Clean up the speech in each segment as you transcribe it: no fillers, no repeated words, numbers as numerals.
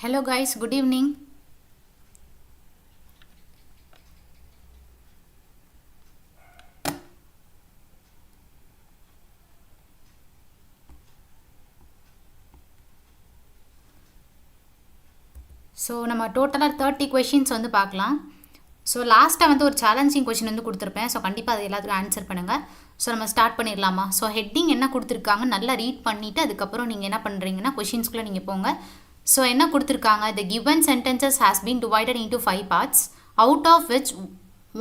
Hello guys, good evening. So நம்ம டோட்டலாக 30 questions வந்து பார்க்கலாம். ஸோ லாஸ்ட்டாக வந்து ஒரு சேலஞ்சிங் கொஷின் வந்து கொடுத்துருப்பேன். ஸோ கண்டிப்பாக அது எல்லாத்துக்கும் ஆன்சர் பண்ணுங்கள். ஸோ நம்ம ஸ்டார்ட் பண்ணிடலாமா? ஸோ ஹெட்டிங் என்ன கொடுத்துருக்காங்க நல்லா ரீட் பண்ணிவிட்டு அதுக்கப்புறம் நீங்கள் என்ன பண்ணுறீங்கன்னா கொஷின்ஸ்குள்ளே நீங்கள் போங்க. ஸோ என்ன கொடுத்துருக்காங்க, the given sentences has been divided into 5 parts out of which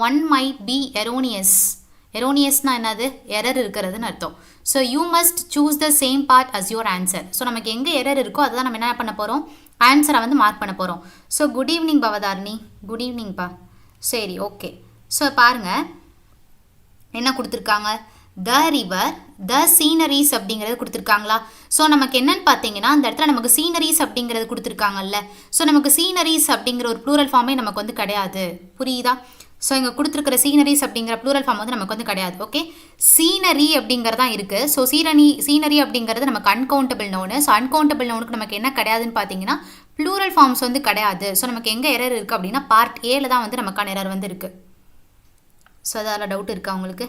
one might be erroneous. எரோனியஸ்னால் என்னது, எரர் இருக்கிறதுன்னு அர்த்தம். So you must choose the same part as your answer. So நமக்கு எங்கே எரர் இருக்கோ அதுதான் நம்ம என்ன பண்ண போகிறோம், ஆன்சரை வந்து மார்க் பண்ண போகிறோம். So good evening Bhavatharani, good ஈவினிங்ப்பா. சரி, ஓகே. ஸோ பாருங்கள் என்ன கொடுத்துருக்காங்க, த ரிவர், த சீனரிஸ் அப்படிங்கிறது கொடுத்துருக்காங்களா? ஸோ நமக்கு என்னன்னு பார்த்தீங்கன்னா அந்த இடத்துல நமக்கு சீனரிஸ் அப்படிங்கிறது கொடுத்துருக்காங்கல்ல. ஸோ நமக்கு சீனரிஸ் அப்படிங்கிற ஒரு ப்ளூரல் ஃபார்மே நமக்கு வந்து கிடையாது, புரியுதா? ஸோ இங்கே கொடுத்துருக்கிற சீனரிஸ் அப்படிங்கிற ப்ளூரல் ஃபார்ம் வந்து நமக்கு வந்து கிடையாது. ஓகே, சீனரி அப்படிங்கிறதான் இருக்குது. ஸோ சீனரி அப்படிங்கிறது நமக்கு அன்கவுண்டபிள் நோனு. ஸோ அன்கவுண்டபிள் நோனுக்கு நமக்கு என்ன கிடையாதுன்னு பார்த்தீங்கன்னா ப்ளூரல் ஃபார்ம்ஸ் வந்து கிடையாது. ஸோ நமக்கு எங்கே எரர் இருக்குது அப்படின்னா பார்ட் ஏல தான் வந்து நமக்கான எரர் வந்து இருக்குது. ஸோ அதில் டவுட் இருக்கா உங்களுக்கு?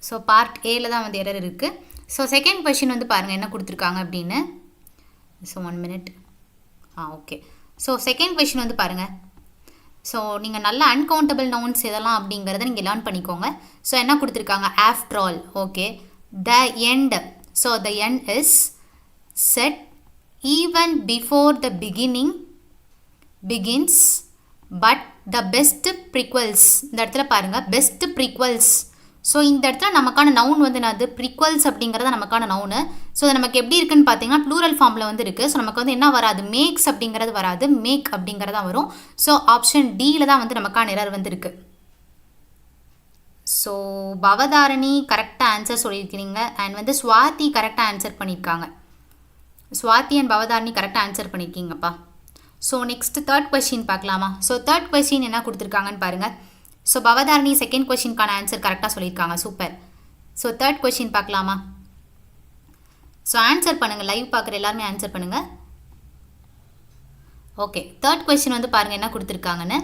ஸோ பார்ட் ஏல தான் வந்து எரர் இருக்குது. ஸோ செகண்ட் கொஷின் வந்து பாருங்கள் என்ன கொடுத்துருக்காங்க அப்படின்னு. So 1 minute. Okay. So second question வந்து பாருங்கள். ஸோ நீங்கள் நல்ல அன்கவுண்டபிள் நவுன்ஸ் எதெல்லாம் அப்படிங்கிறத நீங்கள் லேர்ன் பண்ணிக்கோங்க. ஸோ என்ன கொடுத்துருக்காங்க, after all. Okay, the end. So the end is set even before the beginning begins but the best prequels. இந்த இடத்துல பாருங்கள் பெஸ்ட் ப்ரிக்வல்ஸ். ஸோ இந்த இடத்துல நமக்கான நவுன் வந்து என்னது, ப்ரிக்வல்ஸ் அப்படிங்கிறத நமக்கான நவுனு. ஸோ அது நமக்கு எப்படி இருக்குன்னு பார்த்தீங்கன்னா ப்ளூரல் ஃபார்மில் வந்து இருக்குது. ஸோ நமக்கு வந்து என்ன வராது, மேக்ஸ் அப்படிங்கிறது வராது, மேக் அப்படிங்கிறதா வரும். ஸோ ஆப்ஷன் டியில் தான் வந்து நமக்கான எரர் வந்து இருக்குது. ஸோ பவதாரணி கரெக்டாக ஆன்சர் சொல்லியிருக்கிறீங்க. அண்ட் வந்து ஸ்வாதி கரெக்டாக ஆன்சர் பண்ணியிருக்காங்க. ஸ்வாதி அண்ட் பவதாரணி கரெக்டாக ஆன்சர் பண்ணியிருக்கீங்கப்பா. ஸோ நெக்ஸ்ட் தேர்ட் கொஸ்டின் பார்க்கலாமா? ஸோ தேர்ட் கொஸ்டின் என்ன கொடுத்துருக்காங்கன்னு பாருங்கள். ஸோ பவதாரணி செகண்ட் கொஸ்டினுக்கான ஆன்சர் கரெக்டாக சொல்லியிருக்காங்க, சூப்பர். ஸோ தேர்ட் கொஸ்டின் பார்க்கலாமா? ஸோ ஆன்சர் பண்ணுங்கள், லைவ் பார்க்குற எல்லாருமே ஆன்சர் பண்ணுங்கள். ஓகே, தேர்ட் கொஸ்டின் வந்து பாருங்கள் என்ன கொடுத்துருக்காங்கன்னு.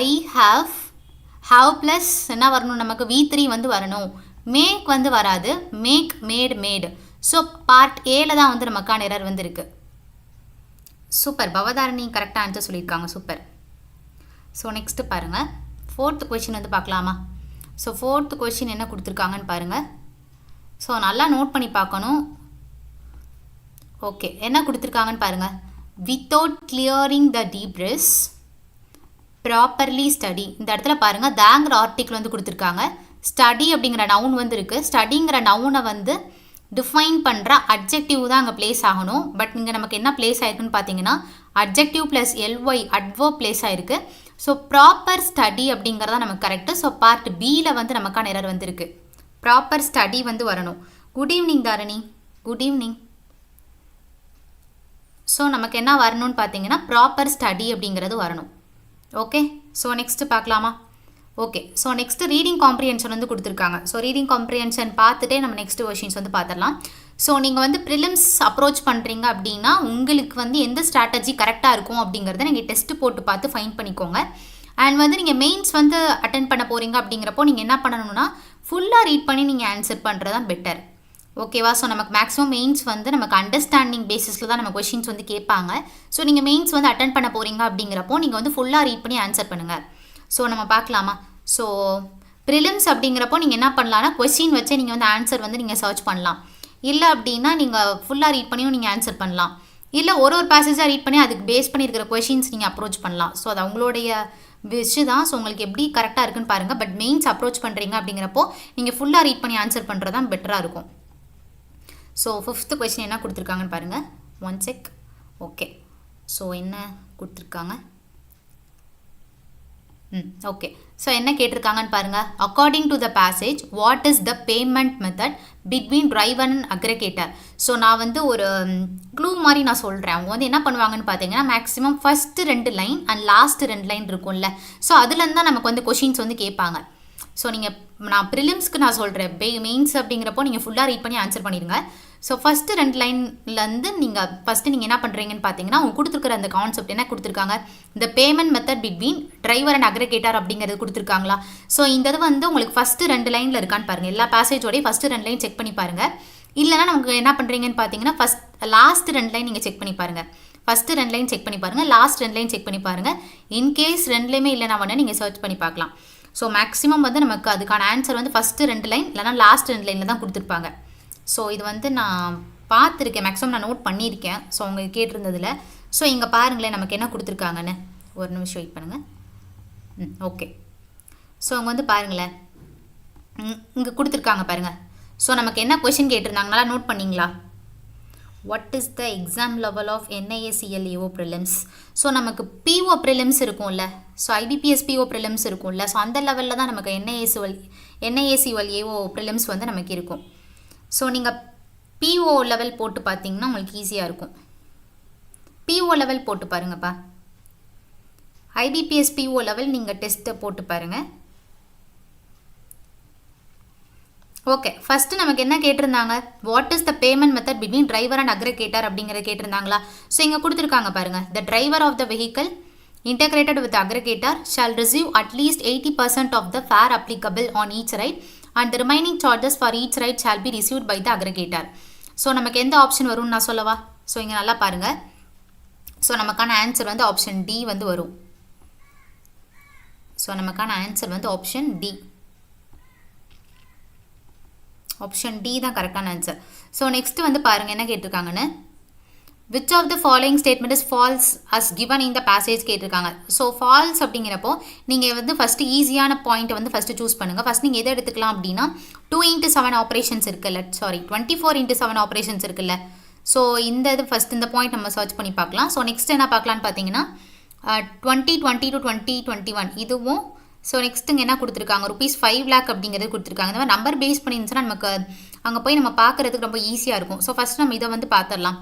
ஐ ஹாவ் ப்ளஸ் என்ன வரணும், நமக்கு V3 வந்து வரணும். மேக் வந்து வராது, மேக் மேடு. ஸோ பார்ட் ஏல தான் வந்து நமக்கான எரர் வந்து இருக்குது. சூப்பர், பவதாரணி கரெக்டாக ஆன்சர் சொல்லியிருக்காங்க, சூப்பர். ஸோ நெக்ஸ்ட்டு பாருங்கள் ஃபோர்த் கொஷின் வந்து பார்க்கலாமா? ஸோ ஃபோர்த் கொஷின் என்ன கொடுத்துருக்காங்கன்னு பாருங்கள். ஸோ நல்லா நோட் பண்ணி பார்க்கணும். ஓகே, என்ன கொடுத்துருக்காங்கன்னு பாருங்கள். Without clearing the debris properly study. இந்த இடத்துல பாருங்கள் தாங்கிற ஆர்டிக்கிள் வந்து கொடுத்துருக்காங்க. ஸ்டடி அப்படிங்கிற நவுன் வந்து இருக்குது. ஸ்டடிங்கிற நவுனை வந்து டிஃபைன் பண்ணுற அட்ஜெக்டிவ் தான் அங்கே பிளேஸ் ஆகணும். பட் இங்கே நமக்கு என்ன பிளேஸ் ஆயிருக்குன்னு பார்த்தீங்கன்னா adjective plus LY adverb place ஆயிருக்கு. ஸோ ப்ராப்பர் ஸ்டடி அப்படிங்கிறதா நமக்கு கரெக்டு. ஸோ பார்ட் பியில் வந்து நமக்கான எரர் வந்து இருக்குது. ப்ராப்பர் ஸ்டடி வந்து வரணும். Good evening Dharani, good evening. So நமக்கு என்ன வரணும்னு பார்த்தீங்கன்னா ப்ராப்பர் ஸ்டடி அப்படிங்கிறது வரணும். ஓகே, ஸோ நெக்ஸ்ட்டு பார்க்கலாமா? Okay, so next reading comprehension வந்து கொடுத்துருக்காங்க. ஸோ ரீடிங் காம்ப்ரிஹென்ஷன் பார்த்துட்டே நம்ம நெக்ஸ்ட் கொஷின்ஸ் வந்து பார்த்துடலாம். ஸோ நீங்கள் வந்து ப்ரிலிம்ஸ் அப்ரோச் பண்ணுறீங்க அப்படின்னா உங்களுக்கு வந்து எந்த ஸ்ட்ராட்டஜி கரெக்டாக இருக்கும் அப்படிங்கிறத நீங்கள் டெஸ்ட்டு போட்டு பார்த்து ஃபைன் பண்ணிக்கோங்க. அண்ட் வந்து நீங்கள் மெயின்ஸ் வந்து அட்டென்ட் பண்ண போகிறீங்க அப்படிங்கிறப்போ நீங்கள் என்ன பண்ணணும்னா ஃபுல்லாக ரீட் பண்ணி நீங்கள் ஆன்சர் பண்ணுறது தான் பெட்டர். ஓகேவா? ஸோ நமக்கு மேக்ஸிமம் மெயின்ஸ் வந்து நமக்கு அண்டர்ஸ்டாண்டிங் பேசிஸில் தான் நம்ம கொஷின்ஸ் வந்து கேட்பாங்க. ஸோ நீங்கள் மெயின்ஸ் வந்து அட்டென்ட் பண்ண போகிறீங்க அப்படிங்கிறப்போ நீங்கள் வந்து ஃபுல்லாக ரீட் பண்ணி ஆன்சர் பண்ணுங்கள். ஸோ நம்ம பார்க்கலாமா? ஸோ ப்ரிலிம்ஸ் அப்படிங்கிறப்போ நீங்கள் என்ன பண்ணலான்னா கொஸ்டின் வச்சே நீங்கள் வந்து ஆன்சர் வந்து நீங்கள் சர்ச் பண்ணலாம். இல்லை அப்படின்னா நீங்கள் ஃபுல்லாக ரீட் பண்ணியும் நீங்கள் ஆன்சர் பண்ணலாம். இல்லை ஒரு பேசேஜாக ரீட் பண்ணி அதுக்கு பேஸ் பண்ணி இருக்கிற கொஷின்ஸ் நீங்கள் அப்ரோச் பண்ணலாம். ஸோ அது அவங்களுடைய விஷ் தான். ஸோ உங்களுக்கு எப்படி கரெக்டாக இருக்குன்னு பாருங்கள். பட் மெயின்ஸ் அப்ரோச் பண்ணுறீங்க அப்படிங்கிறப்போ நீங்கள் ஃபுல்லாக ரீட் பண்ணி ஆன்சர் பண்ணுறது தான் பெட்டராக இருக்கும். ஸோ ஃபிஃப்த்து கொஸ்டின் என்ன கொடுத்துருக்காங்கன்னு பாருங்கள். 1 sec. ஓகே, ஸோ என்ன கொடுத்துருக்காங்க, ஓகே. ஸோ என்ன கேட்டிருக்காங்கன்னு பாருங்கள். According to the passage what is the payment method between driver and aggregator. So நான் வந்து ஒரு க்ளூ மாதிரி நான் சொல்கிறேன். அவங்க வந்து என்ன பண்ணுவாங்கன்னு பார்த்தீங்கன்னா maximum first 2 line and last 2 line இருக்கும்ல. ஸோ அதுலேருந்து தான் நமக்கு வந்து கொஷின்ஸ் வந்து கேட்பாங்க. ஸோ நீங்கள் நான் ப்ரிலிம்ஸ்க்கு நான் சொல்கிறேன், மெயின்ஸ் அப்படிங்கிறப்போ நீங்கள் ஃபுல்லாக ரீட் பண்ணி ஆன்சர் பண்ணிடுங்க. ஸோ ஃபஸ்ட்டு 2 லைன்லேருந்து நீங்கள் ஃபஸ்ட்டு நீங்கள் என்ன பண்ணுறீங்கன்னு பார்த்தீங்கன்னா, அவங்க கொடுத்துருக்குற அந்த கான்செப்ட் என்ன கொடுத்துருக்காங்க, இந்த payment method between driver and aggregator அப்படிங்கிறது கொடுத்துருக்காங்களா. ஸோ இந்த இது வந்து உங்களுக்கு ஃபஸ்ட்டு 2 லைனில் இருக்கான்னு பாருங்கள். எல்லா பேசேஜோடய ஃபஸ்ட்டு 2 லைன் செக் பண்ணி பாருங்கள். இல்லைனா நமக்கு என்ன பண்ணுறீங்கன்னு பார்த்தீங்கன்னா, லாஸ்ட் 2 லைன் நீங்கள் செக் பண்ணி பாருங்கள். ஃபஸ்ட்டு 2 லைன் செக் பண்ணி பாருங்கள், லாஸ்ட் 2 லைன் செக் பண்ணி பாருங்கள். இன்கேஸ் 2லையுமே இல்லைனா வேணால் நீங்கள் சர்ச் பண்ணி பார்க்கலாம். ஸோ மேக்ஸிமம் வந்து நமக்கு அதுக்கான ஆன்சர் வந்து ஃபஸ்ட்டு 2 லைன் இல்லைனா லாஸ்ட் 2 லைனில் தான் கொடுத்துருப்பாங்க. ஸோ இது வந்து நான் பார்த்துருக்கேன், மேக்ஸிமம் நான் நோட் பண்ணியிருக்கேன். ஸோ அவங்க கேட்டிருந்ததில். ஸோ இங்கே பாருங்களேன் நமக்கு என்ன கொடுத்துருக்காங்கன்னு. ஒரு நிமிஷம் வெயிட் பண்ணுங்கள். ஓகே. ஸோ அவங்க வந்து பாருங்களேன், இங்கே கொடுத்துருக்காங்க பாருங்கள். ஸோ நமக்கு என்ன கொஷின் கேட்டிருந்தாங்க, நல்லா நோட் பண்ணிங்களா? What is the exam level of NIACL prelims. So நமக்கு PO ப்ரிலிம்ஸ் இருக்கும்ல, ஸோ IBPS PO ப்ரிலிம்ஸ் இருக்கும்ல, ஸோ அந்த லெவலில் தான் நமக்கு NIACL ப்ரிலிம்ஸ் வந்து நமக்கு இருக்கும். ஸோ நீங்கள் PO லெவல் போட்டு பார்த்தீங்கன்னா உங்களுக்கு ஈஸியாக இருக்கும். PO லெவல் போட்டு பாருங்கப்பா. IBPS PO லெவல் நீங்கள் டெஸ்ட்டை போட்டு பாருங்கள். ஓகே, ஃபஸ்ட்டு நமக்கு என்ன கேட்டிருந்தாங்க, what is the payment method between driver and aggregator அப்படிங்கிறத கேட்டிருந்தாங்களா. ஸோ இங்கே கொடுத்துருக்காங்க பாருங்கள், the driver of the vehicle integrated with aggregator shall receive at least 80% of the fare applicable on each ride and the remaining charges for each ride shall be received by the aggregator. So நமக்கு எந்த option வரும்னு நான் சொல்லவா. So இங்கே நல்லா பாருங்கள். So நமக்கான answer வந்து ஆப்ஷன் டி வந்து வரும். ஸோ நமக்கான ஆன்சர் வந்து ஆப்ஷன் டி. ஆப்ஷன் டி தான் கரெக்டான ஆன்சர். ஸோ நெக்ஸ்ட் வந்து பாருங்கள் என்ன கேட்டிருக்காங்கன்னு, which of the following statement is false as given in the passage கேட்டிருக்காங்க. ஸோ ஃபால்ஸ் அப்படிங்கிறப்போ நீங்கள் வந்து ஃபஸ்ட்டு ஈஸியான பாயிண்ட்டை வந்து ஃபஸ்ட்டு சூஸ் பண்ணுங்கள். ஃபஸ்ட் நீங்கள் எதை எடுத்துக்கலாம் அப்படின்னா 2x7 ஆப்ரேஷன்ஸ் இருக்குல்ல, 24x7 ஆப்ரேஷன்ஸ் இருக்குல்ல. ஸோ இந்த இது ஃபஸ்ட் இந்த பாயிண்ட் நம்ம சர்ச் பண்ணி பார்க்கலாம். ஸோ நெக்ஸ்ட் என்ன பார்க்கலான்னு பார்த்தீங்கன்னா 2020 to 2021 இதுவும். ஸோ நெக்ஸ்ட் இங்கே என்ன கொடுத்துருக்காங்க, ₹5 lakh அப்படிங்கிறது கொடுத்துருக்காங்க. இந்த மாதிரி நம்பர் பேஸ் பண்ணிருந்துச்சுன்னா நமக்கு அங்கே போய் நம்ம பார்க்குறதுக்கு ரொம்ப ஈஸியாக இருக்கும். ஸோ ஃபஸ்ட் நம்ம இதை வந்து பார்த்துடலாம்.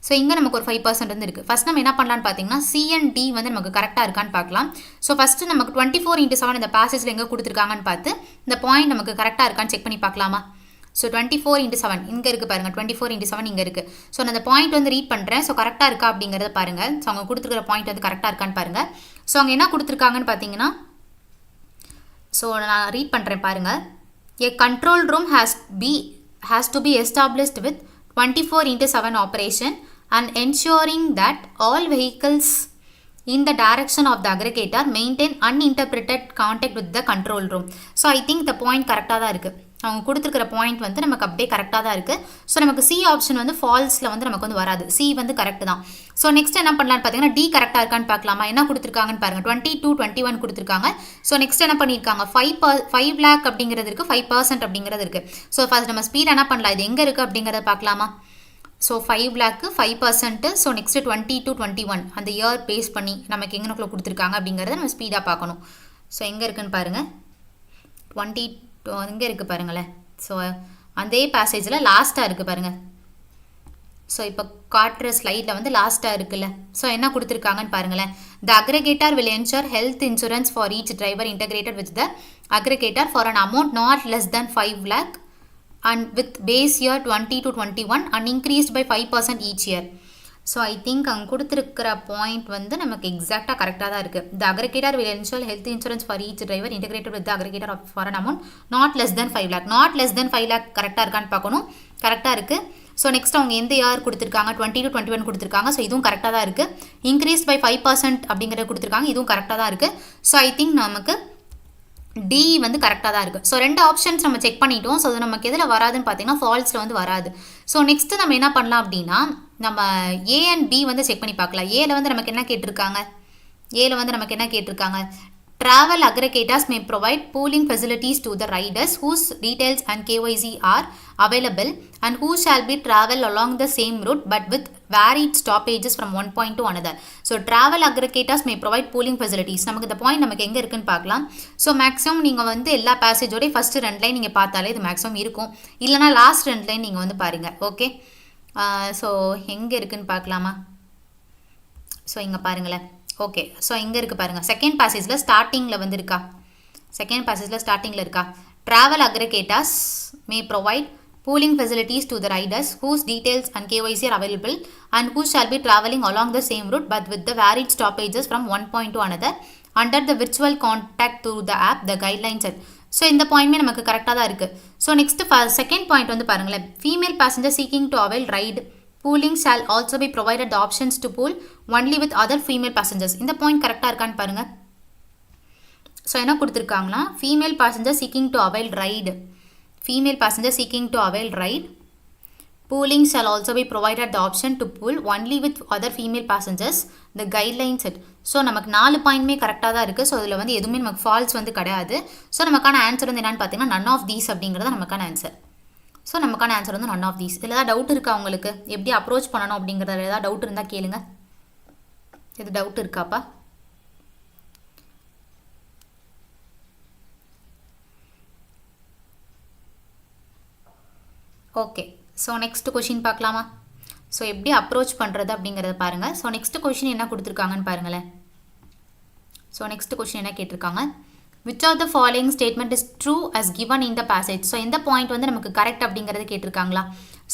ஸோ இங்கே நமக்கு ஒரு 5% வந்து இருக்குது. ஃபஸ்ட் நம்ம என்ன பண்ணலான்னு பார்த்தீங்கன்னா C and D வந்து நமக்கு கரெக்டாக இருக்கான்னு பார்க்கலாம். ஸோ ஃபஸ்ட்டு நமக்கு 24x7 இந்த பேசேஜில் எங்கே கொடுத்துருக்காங்கன்னு பார்த்து இந்த பாயிண்ட் நமக்கு கரெக்டாக இருக்கான்னு செக் பண்ணி பார்க்கலாமா. ஸோ 24x7 இங்கே இருக்குது பாருங்கள், 24x7 இங்கே இருக்குது. ஸோ நான் அந்த பாயிண்ட் வந்து ரீட் பண்ணுறேன். ஸோ கரெக்டாக இருக்கா அப்படிங்கிறத பாருங்கள். ஸோ அவங்க கொடுத்துருக்கிற பாயிண்ட் வந்து கரெக்டாக இருக்கான்னு பாருங்கள். ஸோ அவங்க என்ன கொடுத்துருக்காங்கன்னு பார்த்தீங்கன்னா, ஸோ நான் ரீட் பண்ணுறேன் பாருங்கள். A control room has to be established with 24x7 operation and ensuring that all vehicles in the direction of the aggregator maintain uninterrupted contact with the control room. So I think the point கரெக்டாக தான் இருக்குது. அவங்க கொடுத்துருக்கிற point வந்து நமக்கு அப்படியே கரெக்டாக தான் இருக்குது. ஸோ நமக்கு சி ஆப்ஷன் வந்து ஃபால்ஸில் வந்து நமக்கு வந்து வராது. சி வந்து கரெக்ட் தான். ஸோ நெக்ஸ்ட் என்ன பண்ணலான்னு பார்த்தீங்கன்னா டி கரெக்டாக இருக்கான்னு பார்க்கலாமா. என்ன கொடுத்துருக்காங்கன்னு பாருங்கள், 2221 கொடுத்துருக்காங்க. ஸோ நெக்ஸ்ட் என்ன பண்ணியிருக்காங்க, 5 lakh அப்படிங்கிறது இருக்குது, 5% அப்படிங்கிறது இருக்குது. ஸோ ஃபர்ஸ்ட் நம்ம ஸ்பீட் என்ன பண்ணலாம், இது எங்கே இருக்குது அப்படிங்கிறத பார்க்கலாமா. So 5 lakh 5%. ஸோ நெக்ஸ்ட்டு 2021 அந்த இயர் பேஸ் பண்ணி நமக்கு எங்கனக்குள்ளே கொடுத்துருக்காங்க அப்படிங்கிறத நம்ம ஸ்பீடாக பார்க்கணும். ஸோ எங்கே இருக்குன்னு பாருங்கள், 22 இங்கே இருக்குது பாருங்களேன். ஸோ அதே பேசேஜில் லாஸ்ட்டாக இருக்குது பாருங்கள். ஸோ இப்போ காட்டுற ஸ்லைடில் வந்து லாஸ்ட்டாக இருக்குல்ல. ஸோ என்ன கொடுத்துருக்காங்கன்னு பாருங்களேன், the aggregator will ensure health insurance for each driver integrated with the aggregator for an amount not less then 5 lakh and with base year 20 to 21 and increased by 5% each year. So I think அங்கே கொடுத்துருக்கிற point வந்து நமக்கு எக்ஸாக்டாக கரெக்டாக தான் இருக்குது. The aggregator will ensure health insurance for each driver integrated with the aggregator for an amount not less then 5 lakh. Not less then 5 lakh கரெக்டாக இருக்கான்னு பார்க்கணும். கரெக்டாக இருக்குது. ஸோ நெக்ஸ்ட் அவங்க எந்த இயர் கொடுத்துருக்காங்க, 20 to 21 கொடுத்துருக்காங்க. ஸோ இதுவும் கரெக்டாக தான் இருக்குது. இன்க்ரீஸ் பை 5% அப்படிங்கிறத கொடுத்துருக்காங்க, இதுவும் கரெக்டாக தான் இருக்குது. ஸோ ஐ திங்க் நமக்கு டி வந்து கரெக்டாக தான் இருக்குது. ஸோ 2 ஆப்ஷன்ஸ் நம்ம செக் பண்ணிட்டோம். ஸோ அது நமக்கு எதில் வராதுன்னு பார்த்தீங்கன்னா ஃபால்ஸில் வந்து வராது. ஸோ நெக்ஸ்ட்டு நம்ம என்ன பண்ணலாம் அப்படின்னா நம்ம ஏ அண்ட் பி வந்து செக் பண்ணி பார்க்கலாம். ஏல வந்து நமக்கு என்ன கேட்டிருக்காங்க, travel aggregators may provide pooling facilities to the riders whose details and KYC are available and who shall be travel along the same route but with varied stoppages from one point to another. So travel aggregators may provide pooling facilities. நமக்கு இந்த point நமக்கு எங்கே இருக்குன்னு பார்க்கலாம். So maximum நீங்கள் வந்து எல்லா பேசேஜோடய first 2 line நீங்கள் பார்த்தாலே இது மேக்ஸிமம் இருக்கும். இல்லைனா லாஸ்ட் 2 லைன் நீங்கள் வந்து பாருங்கள். ஓகே, ஸோ எங்கே இருக்குன்னு பார்க்கலாமா. ஸோ இங்கே பாருங்களேன். ஓகே, ஸோ இங்கே இருக்குது பாருங்கள், செகண்ட் பேசேஜில் ஸ்டார்டிங்கில் வந்து இருக்கா. செகண்ட் பேசேஜில் ஸ்டார்டிங்கில் இருக்கா travel aggregators May provide pooling facilities to the riders whose details and KYC are available and who shall be travelling along the same route but with the varied stoppages from one point to another under the virtual contact through the app the guidelines set. So இந்த பாயிண்ட்மே நமக்கு கரெக்டாக தான் இருக்குது. So next second point வந்து பாருங்களேன், female passenger seeking to avail ride pooling shall also be provided the options to pool only with other female passengers. இந்த point கரெக்டாக இருக்கான்னு பாருங்கள். ஸோ என்ன கொடுத்துருக்காங்களா, female passenger seeking to avail ride, female passenger seeking to avail ride pooling shall also be provided the option to pool only with other female passengers the guidelines set. So நமக்கு 4 பாயிண்ட்மே கரெக்டாக தான் இருக்குது. So இதில் வந்து எதுவுமே நமக்கு falls வந்து கிடையாது. ஸோ நமக்கான ஆன்சர் வந்து என்னென்னு பார்த்தீங்கன்னா நன் ஆஃப் தீஸ் அப்படிங்கிறது நமக்கான ஆன்சர். ஸோ நமக்கான ஆன்சர் வந்து நன் ஆஃப் தீஸ். இதில் ஏதாவது டவுட் இருக்கா உங்களுக்கு, எப்படி அப்ரோச் பண்ணணும் அப்படிங்கிறத ஏதாவது டவுட் இருந்தால் கேளுங்க. இது டவுட் இருக்காப்பா? ஓகே, ஸோ நெக்ஸ்ட் கொஷின் பார்க்கலாமா? ஸோ எப்படி அப்ரோச் பண்ணுறது அப்படிங்கிறத பாருங்கள். ஸோ நெக்ஸ்ட் கொஷின் என்ன கொடுத்துருக்காங்கன்னு பாருங்களேன். ஸோ நெக்ஸ்ட் கொஷின் என்ன கேட்டிருக்காங்க, which of the following statement is true as given in the passage. So எந்த பாயிண்ட் வந்து நமக்கு கரெக்ட் அப்படிங்கிறது கேட்டிருக்காங்களா?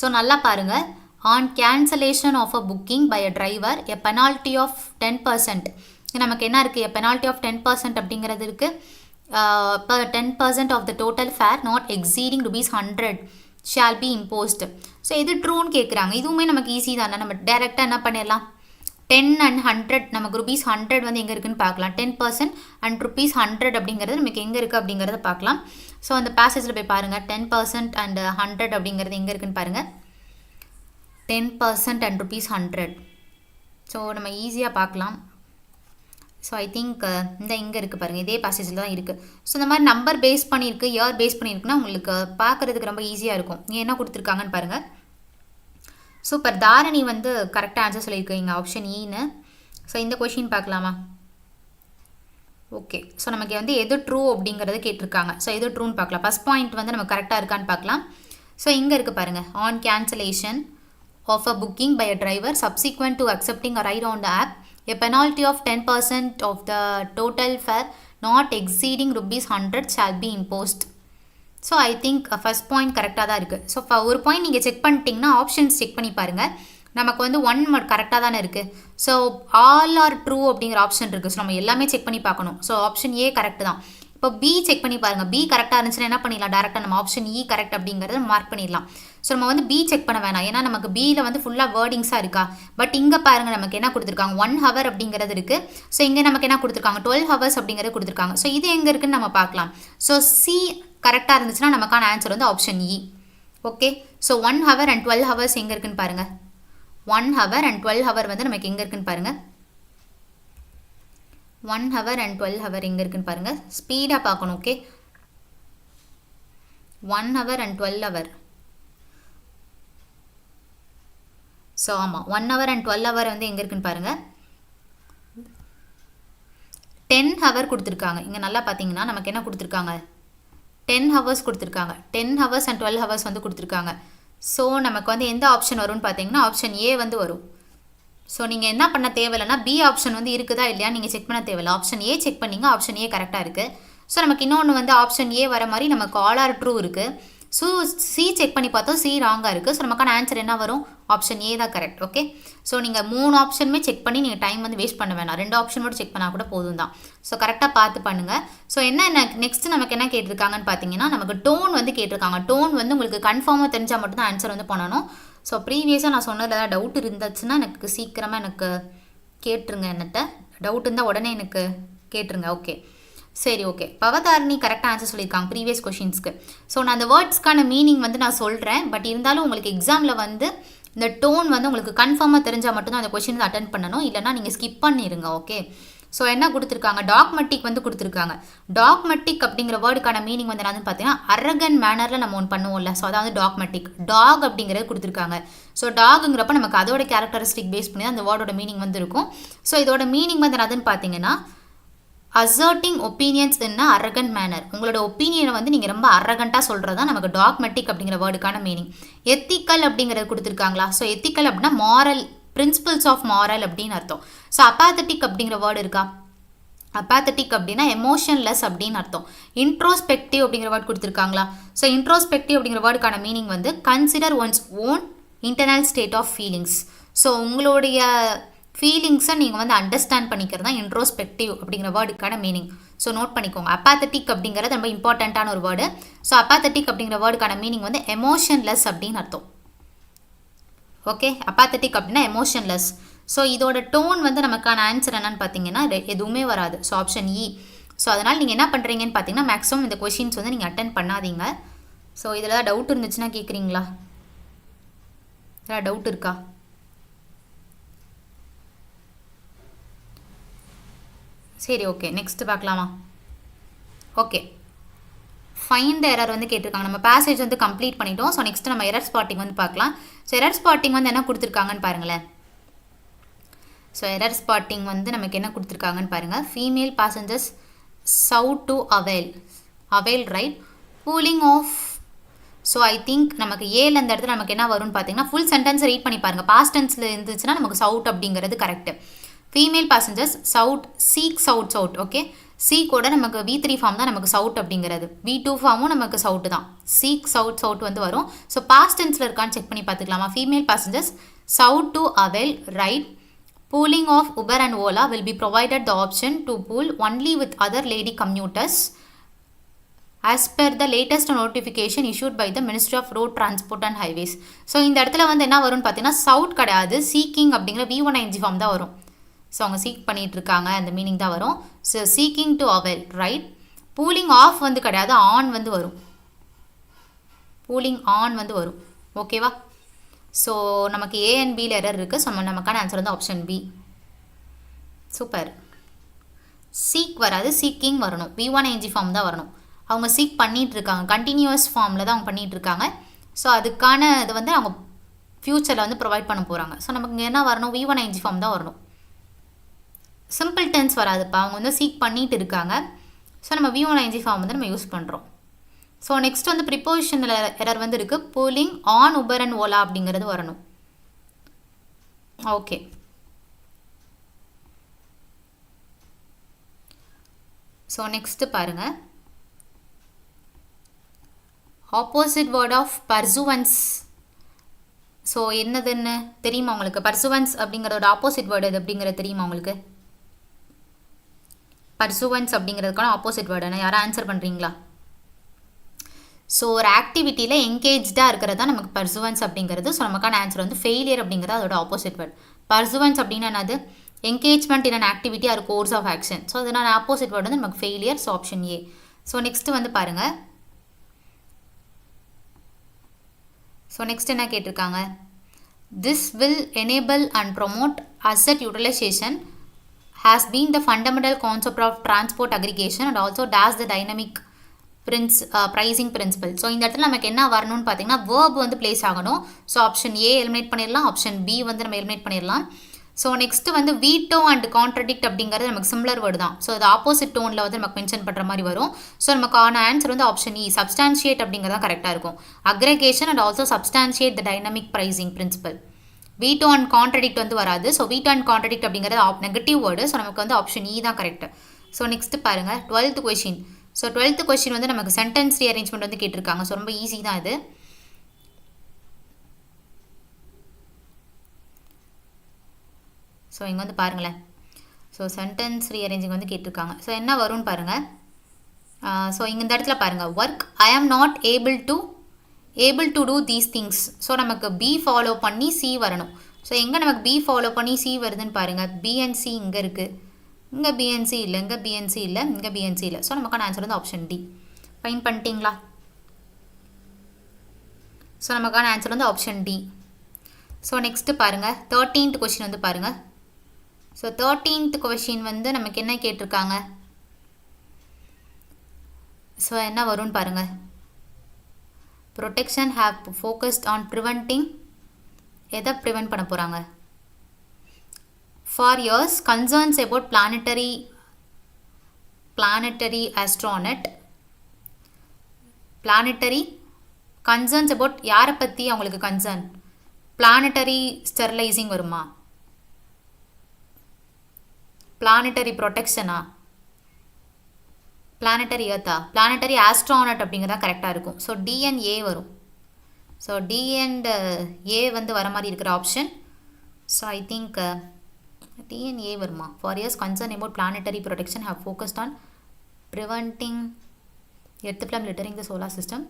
ஸோ நல்லா பாருங்கள், on cancellation of a booking by a driver a penalty of 10%. நமக்கு என்ன இருக்குது, எ பெனால்ட்டி ஆஃப் 10% அப்படிங்கிறது இருக்குது. 10% of the total fare not exceeding ₹100 shall be imposed. So எது ட்ரூன்னு கேட்குறாங்க. இதுவுமே நமக்கு ஈஸி தானே, நம்ம டேரெக்டாக என்ன பண்ணிடலாம், 10 and 100 நமக்கு ₹100 வந்து எங்கே இருக்குதுன்னு பார்க்கலாம். 10% and ₹100 அப்படிங்கிறது நமக்கு எங்கே இருக்குது அப்படிங்கிறத பார்க்கலாம். ஸோ அந்த பேசேஜில் போய் பாருங்கள், 10% and 100 அப்படிங்கிறது எங்கே இருக்குதுன்னு பாருங்கள். 10% and ₹100. ஸோ நம்ம ஈஸியாக பார்க்கலாம். ஸோ ஐ திங்க் இந்த இங்கே இருக்குது பாருங்கள், இதே பேசேஜில் தான் இருக்குது. ஸோ இந்த மாதிரி நம்பர் பேஸ் பண்ணியிருக்கு, இயர் பேஸ் பண்ணியிருக்குன்னா உங்களுக்கு பார்க்குறதுக்கு ரொம்ப ஈஸியாக இருக்கும். நீங்கள் என்ன கொடுத்துருக்காங்கன்னு பாருங்கள். சூப்பர், தாரணி வந்து கரெக்டாக ஆன்சர் சொல்லியிருக்கீங்க, ஆப்ஷன் ஈன்னு. ஸோ இந்த கொஷின் பார்க்கலாமா? ஓகே, ஸோ நமக்கு வந்து எது ட்ரூ அப்படிங்கிறது கேட்டிருக்காங்க. ஸோ எது ட்ரூன்னு பார்க்கலாம். ஃபஸ்ட் பாயிண்ட் வந்து நம்ம கரெக்டாக இருக்கான்னு பார்க்கலாம். ஸோ இங்கே இருக்குது பாருங்கள், on cancellation of a booking by a driver subsequent to accepting a ride on the app a penalty of 10% of the total fare not exceeding ₹100 shall be imposed. So I think first point கரெக்டாக தான் இருக்குது. So ஒரு point நீங்கள் check பண்ணிட்டீங்கன்னா options check பண்ணி பாருங்கள். நமக்கு வந்து 1 கரெக்டாக தானே இருக்குது. ஸோ ஆல் ஆர் ட்ரூ அப்படிங்கிற ஆப்ஷன் இருக்குது. ஸோ நம்ம எல்லாமே செக் பண்ணி பார்க்கணும். ஸோ ஆப்ஷன் ஏ கரெக்ட் தான். இப்போ பி செக் பண்ணி பாருங்கள். பி கரெக்டாக இருந்துச்சுன்னா என்ன பண்ணிடலாம், டேரெக்டாக நம்ம ஆப்ஷன் இ கரெக்ட் அப்படிங்கிறத மார்க் பண்ணிடலாம். ஸோ நம்ம வந்து பி செக் பண்ண வேணாம், ஏன்னா நமக்கு பியில் வந்து ஃபுல்லாக வேர்டிங்ஸாக இருக்கா. பட் இங்கே பாருங்கள், நமக்கு என்ன கொடுத்துருக்காங்க, 1 hour அப்படிங்கிறது இருக்குது. ஸோ இங்கே நமக்கு என்ன கொடுத்துருக்காங்க, 12 hours அப்படிங்கிறது கொடுத்துருக்காங்க. ஸோ இது எங்கே இருக்குன்னு நம்ம பார்க்கலாம். ஸோ சி கரெக்டாக இருந்துச்சுன்னா நமக்கான ஆன்சர் வந்து option E. Okay, so 1 hour and 12 hours எங்கே இருக்குன்னு பாருங்கள். 1 hour and 12 hour வந்து நமக்கு எங்கே இருக்குன்னு பாருங்கள். 1 hour and 12 hour எங்கே இருக்குன்னு பாருங்கள். ஸ்பீடாக பார்க்கணும். Okay, 1 hour and 12 hour. So ஆமாம், 1 hour and 12 hour வந்து எங்கே இருக்குன்னு பாருங்கள். 10 hour கொடுத்துருக்காங்க. இங்கே நல்லா பார்த்தீங்கன்னா நமக்கு என்ன கொடுத்துருக்காங்க, 10 hours கொடுத்துருக்காங்க. 10 hours and 12 hours வந்து கொடுத்துருக்காங்க. ஸோ நமக்கு வந்து எந்த ஆப்ஷன் வரும்னு பார்த்தீங்கன்னா ஆப்ஷன் ஏ வந்து வரும். ஸோ நீங்கள் என்ன பண்ண தேவையில்லைன்னா பி ஆப்ஷன் வந்து இருக்குதா இல்லையா நீங்கள் செக் பண்ண தேவையில்லை. ஆப்ஷன் ஏ செக் பண்ணிங்க, ஆப்ஷன் ஏ கரெக்டாக இருக்குது. ஸோ நமக்கு இன்னொன்று வந்து ஆப்ஷன் ஏ வர மாதிரி நமக்கு ஆல் ஆர் ட்ரூ இருக்குது. ஸோ சி செக் பண்ணி பார்த்தோம், சி ராங்காக இருக்குது. ஸோ நமக்கான ஆன்சர் என்ன வரும், ஆப்ஷன் ஏ தான் கரெக்ட். ஓகே, ஸோ நீங்கள் 3 ஆப்ஷனுமே செக் பண்ணி நீங்கள் டைம் வந்து வேஸ்ட் பண்ண வேணாம். 2 ஆப்ஷன் மட்டும் செக் பண்ணால் கூட போதும் தான். ஸோ கரெக்டாக பார்த்து பண்ணுங்கள். ஸோ என்ன நெக்ஸ்ட் நமக்கு என்ன கேட்டிருக்காங்கன்னு பார்த்தீங்கன்னா நமக்கு டோன் வந்து கேட்டிருக்காங்க. டோன் வந்து உங்களுக்கு கன்ஃபார்மாக தெரிஞ்சால் மட்டும் தான் ஆன்சர் வந்து பண்ணணும். ஸோ ப்ரீவியஸாக நான் சொன்னதில் ஏதாவது டவுட் இருந்துச்சுன்னா எனக்கு சீக்கிரமாக எனக்கு கேட்டுருங்க. என்னட்ட டவுட் இருந்தால் உடனே எனக்கு கேட்டுருங்க. ஓகே, சரி, ஓகே. பவதாரணி கரெக்டாக ஆன்சர் சொல்லியிருக்காங்க ப்ரீவியஸ் கொஷின்ஸ்க்கு. ஸோ நான் அந்த வேர்ட்ஸ்க்கான மீனிங் வந்து நான் சொல்கிறேன். பட் இருந்தாலும் உங்களுக்கு எக்ஸாமில் வந்து இந்த டோன் வந்து உங்களுக்கு கன்ஃபார்மாக தெரிஞ்சால் மட்டும்தான் அந்த கொஷின் அட்டென்ட் பண்ணணும், இல்லைனா நீங்கள் ஸ்கிப் பண்ணிடுங்க. ஓகே, ஸோ என்ன கொடுத்துருக்காங்க, டாக்மெட்டிக் வந்து கொடுத்துருக்காங்க. டாக்மெட்டிக் அப்படிங்கிற வேர்டுக்கான மீனிங் வந்து என்னன்னு பார்த்தீங்கன்னா அரகன் மேனரில் நம்ம ஒன்று பண்ணுவோம்ல. ஸோ அதாவது டாக்மெட்டிக், டாக் அப்படிங்கிறது கொடுத்துருக்காங்க. ஸோ டாகுங்கிறப்ப நமக்கு அதோட கேரக்டரிஸ்டிக் பேஸ் பண்ணி தான் அந்த வேர்டோட மீனிங் வந்து இருக்கும். ஸோ இதோட மீனிங் வந்து என்னதுன்னு பார்த்தீங்கன்னா அசர்ட்டிங் ஒப்பீனியன்ஸ் இன் அ அரகன்ட் மேனர். உங்களோட ஒப்பீனியனை வந்து நீங்கள் ரொம்ப அரகண்ட்டாக சொல்கிறது தான் நமக்கு டாக்மெட்டிக் அப்படிங்கிற வேர்டுக்கான மீனிங். எத்திக்கல் அப்படிங்கிறது கொடுத்துருக்காங்களா. ஸோ எத்திக்கல் அப்படின்னா மாரல், பிரின்சிபல்ஸ் ஆஃப் மாரல் அப்படின்னு அர்த்தம். ஸோ அப்பாத்தட்டிக் அப்படிங்கிற வேர்டு இருக்கா, அப்பாத்தட்டிக் அப்படின்னா எமோஷன்லெஸ் அப்படின்னு அர்த்தம். இன்ட்ரோஸ்பெக்டிவ் அப்படிங்கிற வேர்ட் கொடுத்துருக்காங்களா? ஸோ இன்ட்ரோஸ்பெக்டிவ் அப்படிங்கிற வேர்டுக்கான மீனிங் வந்து consider one's own internal state of feelings. So உங்களுடைய ஃபீலிங்ஸை நீங்கள் வந்து அண்டர்ஸ்டாண்ட் பண்ணிக்கிறது தான் இன்ட்ரோஸ்பெக்டிவ் அப்படிங்கிற வேர்டுக்கான மீனிங். ஸோ நோட் பண்ணிக்கோங்க. அப்பாத்தட்டிக் அப்படிங்கிறது ரொம்ப இம்பார்ட்டண்ட்டான ஒரு வேர்டு. ஸோ அப்பாத்தட்டிக் அப்படிங்கிற வேர்டுக்கான மீனிங் வந்து எமோஷன்லெஸ் அப்படின்னு அர்த்தம். ஓகே, அப்பாத்தட்டிக் அப்படின்னா எமோஷன்லெஸ். ஸோ இதோட டோன் வந்து நமக்கான ஆன்சர் என்னன்னு பார்த்தீங்கன்னா எதுவுமே வராது. ஸோ ஆப்ஷன் இ. ஸோ அதனால் நீங்கள் என்ன பண்ணுறீங்கன்னு பார்த்தீங்கன்னா மேக்ஸிமம் இந்த கொஷின்ஸ் வந்து நீங்கள் அட்டன் பண்ணாதீங்க. ஸோ இதில் தான் டவுட் இருந்துச்சுன்னா கேட்குறீங்களா? ஏதாவது டவுட் இருக்கா? சரி, ஓகே, நெக்ஸ்ட் பார்க்கலாமா? ஓகே, ஃபைண்ட் எரர் வந்து கேட்டிருக்காங்க. நம்ம பேசேஜ் வந்து கம்ப்ளீட் பண்ணிட்டோம். ஸோ நெக்ஸ்ட் நம்ம எரர் ஸ்பாட்டிங் வந்து பார்க்கலாம். ஸோ எரர் ஸ்பாட்டிங் வந்து என்ன கொடுத்துருக்காங்கன்னு பாருங்களேன். ஸோ எரர் ஸ்பாட்டிங் வந்து நமக்கு என்ன கொடுத்துருக்காங்கன்னு பாருங்கள். Female passengers should to avail ride cooling off. So I think நமக்கு ஏல இந்த இடத்துல நமக்கு என்ன வரும்னு பார்த்தீங்கன்னா ஃபுல் சென்டென்ஸ் ரீட் பண்ணி பாருங்கள். பாஸ்ட் டென்ஸில் இருந்துச்சுன்னா நமக்கு சவுட் அப்படிங்கிறது கரெக்டு. Female passengers should should. Okay, சீக்கோட நமக்கு V3 ஃபார்ம் தான் நமக்கு சவுட் அப்படிங்கிறது. V2 ஃபார்மும் நமக்கு சவுட்டு தான். சவுட் வந்து வரும். ஸோ பாஸ்ட் டென்ஸில் இருக்கான்னு செக் பண்ணி பார்த்துக்கலாமா? Female passengers should to avail ride pooling of Uber and Ola will be provided the option to pool only with other lady commuters as per the latest notification issued by the Ministry of Road Transport and Highways. So இந்த இடத்துல வந்து என்ன வரும்னு பார்த்தீங்கன்னா சவுட் கிடையாது, seeking அப்படிங்கிற V1ING form தான் வரும். ஸோ அவங்க சீக் பண்ணிட்டு இருக்காங்க அந்த மீனிங் தான் வரும். So seeking to avail ride. Pooling of வந்து கிடையாது, ஆன் வந்து வரும். பூலிங் ஆன் வந்து வரும். ஓகேவா? ஸோ நமக்கு ஏ அண்ட் பியில் எரர் இருக்குது. ஸோ நமக்கான ஆன்சர் வந்து ஆப்ஷன் பி. சூப்பர். சீக் வராது, சீக்கிங் வரணும். V1ING ஃபார்ம் தான் வரணும். அவங்க சீக் பண்ணிகிட்டு இருக்காங்க, கண்டினியூஸ் ஃபார்மில் தான் அவங்க பண்ணிகிட்டு இருக்காங்க. ஸோ அதுக்கான இது வந்து அவங்க ஃப்யூச்சரில் வந்து ப்ரொவைட் பண்ண போகிறாங்க. ஸோ நமக்கு என்ன வரணும்? V1ING ஃபார்ம் தான் வரணும். சிம்பிள் டென்ஸ் வராதுப்பா, அவங்க வந்து சீக் பண்ணிட்டு இருக்காங்க. ஸோ நம்ம V1ING ஃபார்ம் வந்து நம்ம யூஸ் பண்ணுறோம். ஸோ நெக்ஸ்ட் வந்து ப்ரிப்போசிஷனில் எரர் வந்து இருக்குது. Pooling on Uber and Ola அப்படிங்கிறது வரணும். ஓகே, ஸோ நெக்ஸ்ட்டு பாருங்கள். Opposite word of pursuance. So என்னதுன்னு தெரியுமா உங்களுக்கு? பர்சுவன்ஸ் அப்படிங்கிறதோட ஆப்போசிட் வேர்டு எது அப்படிங்கிறது தெரியுமா உங்களுக்கு? பர்சுவன்ஸ் அப்படிங்கிறதுக்கான ஆப்போசிட் வேர்டு என்ன? யாரும் ஆன்சர் பண்ணுறீங்களா? ஸோ ஒரு ஆக்டிவிட்டியில் என்கேஜாக இருக்கிறது தான் நமக்கு பர்சுவன்ஸ் அப்படிங்கிறது. ஸோ நமக்கான ஆன்சர் வந்து ஃபெயிலியர் அப்படிங்கிறது அதோட ஆப்போசிட் வேர்ட். பர்சுவன்ஸ் அப்படின்னா என்னது? Engagement in an activity or course of action. So அதனால ஆப்போசிட் வேர்டு வந்து நமக்கு failure. So option A. So next வந்து பாருங்கள். ஸோ நெக்ஸ்ட் என்ன கேட்டிருக்காங்க? This will enable and promote asset utilization has been the fundamental concept of transport aggregation and also dash the dynamic pricing principle. So இந்த இடத்துல நமக்கு என்ன வரணும்னு பார்த்தீங்கன்னா verb வந்து பிளேஸ் ஆகணும். ஸோ ஆப்ஷன் ஏ எலிமினேட் பண்ணிடலாம், ஆப்ஷன் பி வந்து நம்ம எலிமினேட் பண்ணிடலாம். ஸோ நெக்ஸ்ட்டு வந்து வீட்டோ அண்ட் கான்ட்ரடிக்ட் அப்படிங்கிறது நமக்கு சிம்லர் வேர்டு தான். ஸோ அது ஆப்போசிட் டோனில் வந்து நமக்கு மென்ஷன் பண்ணுற மாதிரி வரும். ஸோ நமக்கான ஆன்சர் வந்து ஆப்ஷன் இ சப்ஸ்டான்ஷியேட் அப்படிங்கிறது தான் கரெக்டாக இருக்கும். Aggregation and also substantiate the dynamic pricing principle. Veto and contradict வந்து வராது. ஸோ வீட்டோ அண்ட் கான்ட்ரடிக்ட் அப்படிங்கிறது நெகட்டிவ் வேர்டு. ஸோ நமக்கு வந்து ஆப்ஷன் இ தான் கரெக்ட். ஸோ நெக்ஸ்ட் பாருங்கள் 12th question. So 12th question வந்து நமக்கு சென்டென்ஸ் ரீஅரேஞ்ச்மெண்ட் வந்து கேட்டிருக்காங்க. ஸோ ரொம்ப ஈஸி தான் இது. ஸோ இங்கே வந்து பாருங்களேன். ஸோ சென்டென்ஸ் ரீஅரேஞ்சிங் வந்து கேட்டிருக்காங்க. ஸோ என்ன வரும்னு பாருங்கள். ஸோ இங்கே இந்த இடத்துல பாருங்கள். Work I am not able to do these things. So நமக்கு பி ஃபாலோ பண்ணி சி வரணும். ஸோ எங்கே நமக்கு பி ஃபாலோ பண்ணி சி வருதுன்னு பாருங்கள். பிஎன்சி இங்கே இருக்குது, இங்கே பிஎன்சி இல்லை, இங்கே பிஎன்சி இல்லை, இங்கே பிஎன்சி இல்லை. ஸோ நமக்கான ஆன்சர் வந்து ஆப்ஷன் டி. ஃபைன் பண்ணிட்டீங்களா? ஸோ நமக்கான ஆன்சர் வந்து ஆப்ஷன் டி. ஸோ நெக்ஸ்ட்டு பாருங்கள் 13th கொஷின் வந்து பாருங்கள். ஸோ 13th கொஷின் வந்து நமக்கு என்ன கேட்டிருக்காங்க? ஸோ என்ன வரும்னு பாருங்கள். protection have focused on preventing. எதை ப்ரிவென்ட் பண்ண போகிறாங்க? for years concerns about planetary concerns about யாரை பற்றி அவங்களுக்கு கன்சர்ன்? பிளானட்டரி ஸ்டெர்லைசிங் வருமா? பிளானட்டரி ப்ரொடெக்ஷனா? பிளானட்டரி எர்த்தா, பிளானட்டரி ஆஸ்ட்ரானட் அப்படிங்கிறதா கரெக்டாக இருக்கும். ஸோ டி அண்ட் ஏ வரும். ஸோ டி அண்ட் ஏ வந்து வர மாதிரி இருக்கிற option. So I think D and A வருமா? For years concern about planetary protection have focused on preventing earth from littering the solar system.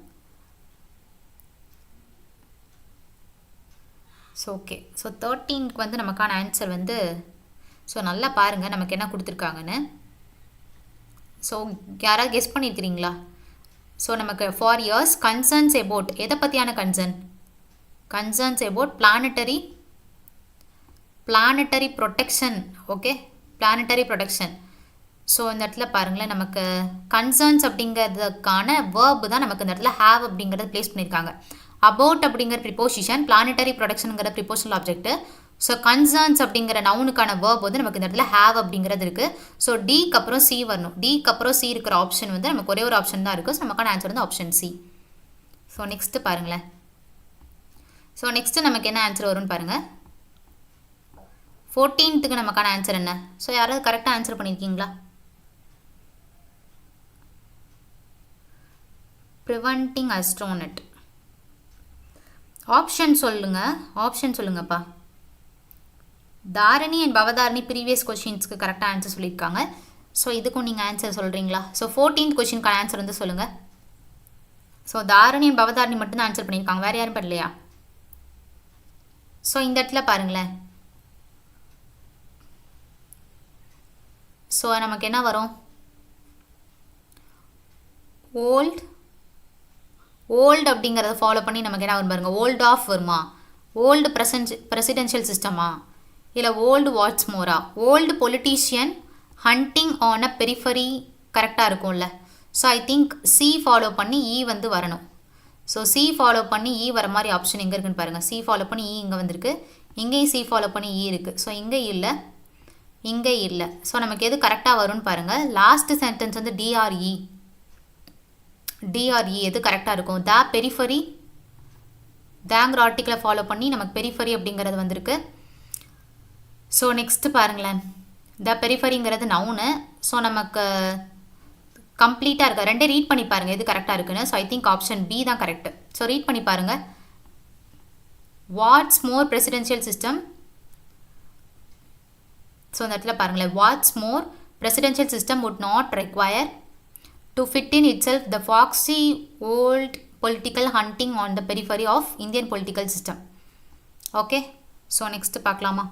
So okay. So 13க்கு வந்து நமக்கான answer வந்து, ஸோ நல்லா பாருங்கள் நமக்கு என்ன கொடுத்துருக்காங்கன்னு. ஸோ யாராவது கெஸ் பண்ணியிருக்கிறீங்களா? ஸோ நமக்கு ஃபார் இயர்ஸ் கன்சர்ன்ஸ் அபவுட், எதை பற்றியான concern? Concerns about planetary protection. Okay, planetary protection. So இந்த இடத்துல பாருங்களேன், நமக்கு கன்சர்ன்ஸ் அப்படிங்கிறதுக்கான வேர்பு தான் நமக்கு இந்த இடத்துல ஹேவ் அப்படிங்கிறத ப்ளேஸ் பண்ணியிருக்காங்க. அபவுட் அப்படிங்கிற ப்ரிப்போசிஷன், பிளானட்டரி ப்ரொடக்ஷனுங்கிற ப்ரிப்போஷனல் ஆப்ஜெக்ட். ஸோ கன்சர்ன்ஸ் அப்படிங்கிற நவுனுக்கான வேர்ப் வந்து நமக்கு இந்த இடத்துல ஹேவ் அப்படிங்கிறது இருக்குது. ஸோ டிக்கு அப்புறம் சி வரணும். டிக்கு அப்புறம் சி இருக்கிற ஆப்ஷன் வந்து நமக்கு ஒரே ஒரு ஆப்ஷன் தான் இருக்குது. ஸோ நமக்கான ஆன்சர் வந்து ஆப்ஷன் சி. ஸோ நெக்ஸ்ட்டு பாருங்களேன். ஸோ நெக்ஸ்ட்டு நமக்கு என்ன ஆன்சர் வரும்னு பாருங்கள். 14க்கு நமக்கான ஆன்சர் என்ன? ஸோ யாராவது கரெக்டாக ஆன்சர் பண்ணியிருக்கீங்களா? Preventing astronaut. ஆப்ஷன் சொல்லுங்கப்பா. தாரணி அண்ட் பவதாரணி ப்ரீவியஸ் கொஷின்ஸ்க்கு கரெக்டாக ஆன்சர் சொல்லியிருக்காங்க. ஸோ இதுக்கும் நீங்கள் ஆன்சர் சொல்கிறீங்களா? ஸோ 14th கொஷினுக்கான ஆன்சர் வந்து சொல்லுங்கள். ஸோ தாரணி அண்ட் பவதாரணி மட்டும்தான் ஆன்சர் பண்ணியிருக்காங்க, வேறு யாரும் பண்ணலையா? ஸோ இந்த இடத்துல பாருங்களேன். ஸோ நமக்கு என்ன வரும்? ஓல்டு அப்படிங்கிறத ஃபாலோ பண்ணி நமக்கு என்ன வரும் பாருங்கள். ஓல்டு ஆஃப் வருமா? ஓல்டு பிரசிடென்ஷியல் சிஸ்டமா? இல்லை ஓல்டு வாட்ஸ்மோரா? Old politician hunting on a periphery கரெக்டாக இருக்கும்ல. So I think C follow பண்ணி இ வந்து வரணும். ஸோ சி ஃபாலோ பண்ணி இ வர மாதிரி ஆப்ஷன் எங்கே இருக்குன்னு பாருங்கள். சி ஃபாலோ பண்ணி இ இங்கே வந்திருக்கு, இங்கேயும் சி ஃபாலோ பண்ணி இ இருக்குது. ஸோ இங்கே இல்லை. ஸோ நமக்கு எது கரெக்டாக வரும்னு பாருங்கள். லாஸ்ட் சென்டென்ஸ் வந்து டிஆர்இ எது கரெக்டாக இருக்கும்? த பெரிஃபரி, தேங்கிற ஆர்டிக்கிளை ஃபாலோ பண்ணி நமக்கு பெரிஃபரி அப்படிங்கிறது வந்திருக்கு. ஸோ நெக்ஸ்ட்டு பாருங்களேன். த பெரிஃபரிங்கிறது நவுனு. ஸோ நமக்கு கம்ப்ளீட்டாக இருக்கா? ரெண்டே ரீட் பண்ணி பாருங்கள் எது கரெக்டாக இருக்குன்னு. So I think option B தான் கரெக்டு. ஸோ ரீட் பண்ணி பாருங்கள். What's more presidential system. So இந்த இடத்துல பாருங்களேன். What's more presidential system would not require to fit in itself the foxy old political hunting on the periphery of Indian political system. Okay, so next பார்க்கலாமா?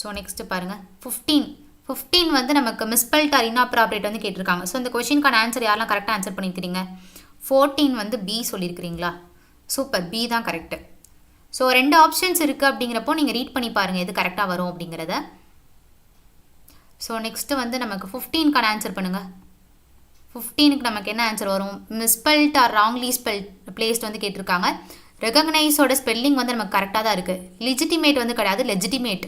So next பாருங்கள். 15 வந்து நமக்கு misspelt R இன்அப்ராப்ரேட் வந்து கேட்டிருக்காங்க. So இந்த கொஷினுக்கான answer யாரெல்லாம் கரெக்டாக answer பண்ணியிருக்கிறீங்க? 14 வந்து பி சொல்லியிருக்கிறீங்களா? சூப்பர், பி தான் கரெக்டு. ஸோ 2 ஆப்ஷன்ஸ் இருக்குது அப்படிங்கிறப்போ நீங்கள் ரீட் பண்ணி பாருங்கள் எது கரெக்டாக வரும் அப்படிங்கிறத. ஸோ நெக்ஸ்ட்டு வந்து நமக்கு 15க்கான ஆன்சர் பண்ணுங்கள். 15க்கு நமக்கு என்ன ஆன்சர் வரும்? மிஸ்பெல்ட் ஆர் ராங்லி பிளேஸ்ட் வந்து கேட்டிருக்காங்க. ரெகக்னைஸோட ஸ்பெல்லிங் வந்து நமக்கு கரெக்டாக தான் இருக்குது. லெஜிட்டிமேட் வந்து கிடையாது, லெஜிட்டிமேட்.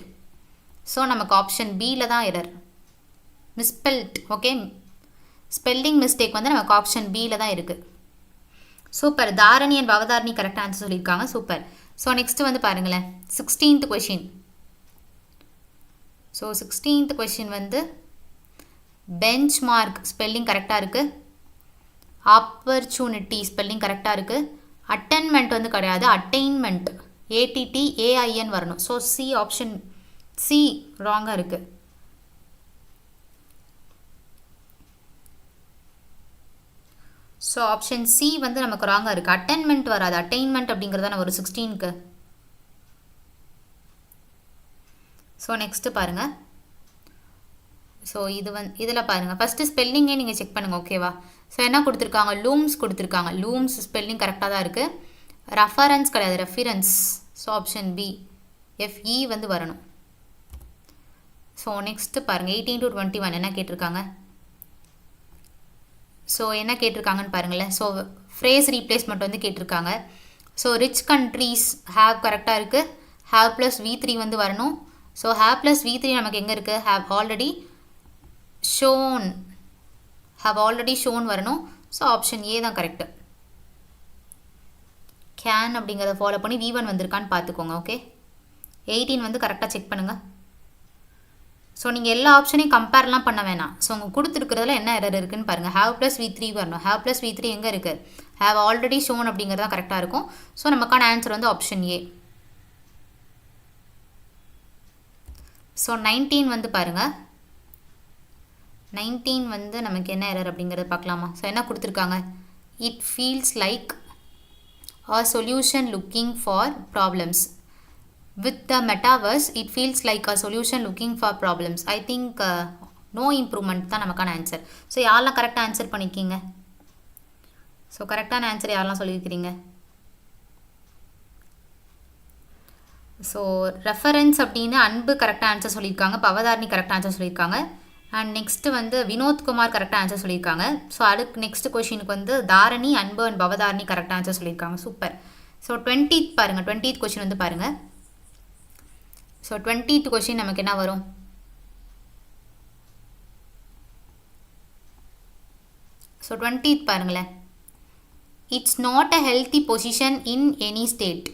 ஸோ நமக்கு ஆப்ஷன் பியில் தான் error. Misspelt, okay, spelling mistake வந்து நமக்கு ஆப்ஷன் பியில் தான் இருக்குது. சூப்பர், தாரணி அண்ட் பவதாரணி கரெக்டாக ஆன்சர் சொல்லியிருக்காங்க. சூப்பர். ஸோ நெக்ஸ்ட் வந்து பாருங்களேன். 16th question. So 16th question வந்து பெஞ்ச்மார்க் ஸ்பெல்லிங் கரெக்டாக இருக்குது. ஆப்பர்ச்சுனிட்டி ஸ்பெல்லிங் கரெக்டாக இருக்குது. அட்டென்மெண்ட் வந்து கிடையாது, அட்டைன்மெண்ட், ATTAIN வரணும். ஸோ சி, ஆப்ஷன் சி ராங்காக இருக்குது. ஸோ ஆப்ஷன் சி வந்து நமக்கு ராங்காக இருக்குது. அட்டென்மெண்ட் வராது, அட்டைன்மெண்ட் அப்படிங்கிறதான ஒரு 16க்கு. ஸோ நெக்ஸ்ட்டு பாருங்கள். ஸோ இதில் பாருங்கள். ஃபஸ்ட்டு ஸ்பெல்லிங்கே நீங்கள் செக் பண்ணுங்கள், ஓகேவா? ஸோ என்ன கொடுத்துருக்காங்க? லூம்ஸ் கொடுத்துருக்காங்க. லூம்ஸ் ஸ்பெல்லிங் கரெக்டாக தான் இருக்குது. ரெஃபரன்ஸ் கிடையாது, ரெஃபிரன்ஸ். ஸோ ஆப்ஷன் பி, FE வந்து வரணும். ஸோ நெக்ஸ்ட்டு பாருங்கள். 18 to 21 என்ன கேட்டிருக்காங்க? ஸோ என்ன கேட்டிருக்காங்கன்னு பாருங்களேன். ஸோ ஃப்ரேஸ் ரீப்ளேஸ்மெண்ட் வந்து கேட்டிருக்காங்க. ஸோ ரிச் கண்ட்ரீஸ் ஹேவ் கரெக்டாக இருக்குது. ஹேவ் ப்ளஸ் V3 வந்து வரணும். ஸோ ஹேவ் ப்ளஸ் V3 நமக்கு எங்கே இருக்குது? ஹேவ் ஆல்ரெடி ஷோன் வரணும். ஸோ ஆப்ஷன் ஏ தான் கரெக்டு. கேன் அப்படிங்கிறத ஃபாலோ பண்ணி V1 வந்திருக்கான்னு பார்த்துக்கோங்க, ஓகே. 18 வந்து கரெக்டாக செக் பண்ணுங்கள். ஸோ நீங்கள் எல்லா ஆப்ஷனையும் கம்பேர்லாம் பண்ண வேணாம். ஸோ உங்கள் கொடுத்துருக்கிறதுல என்ன எரர் இருக்குன்னு பாருங்கள். ஹேவ் ப்ளஸ் V3 வரணும். ஹேவ் ப்ளஸ் V3 எங்கே இருக்குது? ஹேவ் ஆல்ரெடி ஷோன் அப்படிங்கிறது தான் கரெக்டாக இருக்கும். ஸோ நமக்கான ஆன்சர் வந்து ஆப்ஷன் ஏ. ஸோ 19 வந்து பாருங்கள். 19 வந்து நமக்கு என்ன எரர் அப்படிங்கிறத பார்க்கலாமா? ஸோ என்ன கொடுத்துருக்காங்க? It feels like a solution looking for problems. With the metaverse, it feels like a solution looking for problems. I think no improvement தான் நமக்கான ஆன்சர். ஸோ யாரெல்லாம் கரெக்டாக ஆன்சர் பண்ணியிருக்கீங்க? ஸோ கரெக்டான ஆன்சர் யாரெல்லாம் சொல்லியிருக்கிறீங்க? ஸோ ரெஃபரன்ஸ் அப்படின்னு அன்பு கரெக்டாக ஆன்சர் சொல்லியிருக்காங்க. பவதாரணி கரெக்டாக ஆன்சர் சொல்லியிருக்காங்க. அண்ட் நெக்ஸ்ட்டு வந்து வினோத்குமார் கரெக்டாக ஆன்சர் சொல்லியிருக்காங்க. ஸோ அதுக்கு நெக்ஸ்ட் கொஷினுக்கு வந்து தாரணி, அன்பு அண்ட் பவதாரணி கரெக்டாக ஆன்சர் சொல்லியிருக்காங்க. சூப்பர். ஸோ 20th பாருங்கள். 20th கொஷின் வந்து பாருங்கள். ஸோ 20th கொஷின் நமக்கு என்ன வரும்? ஸோ 20th பாருங்களேன். It's not a healthy position in any state.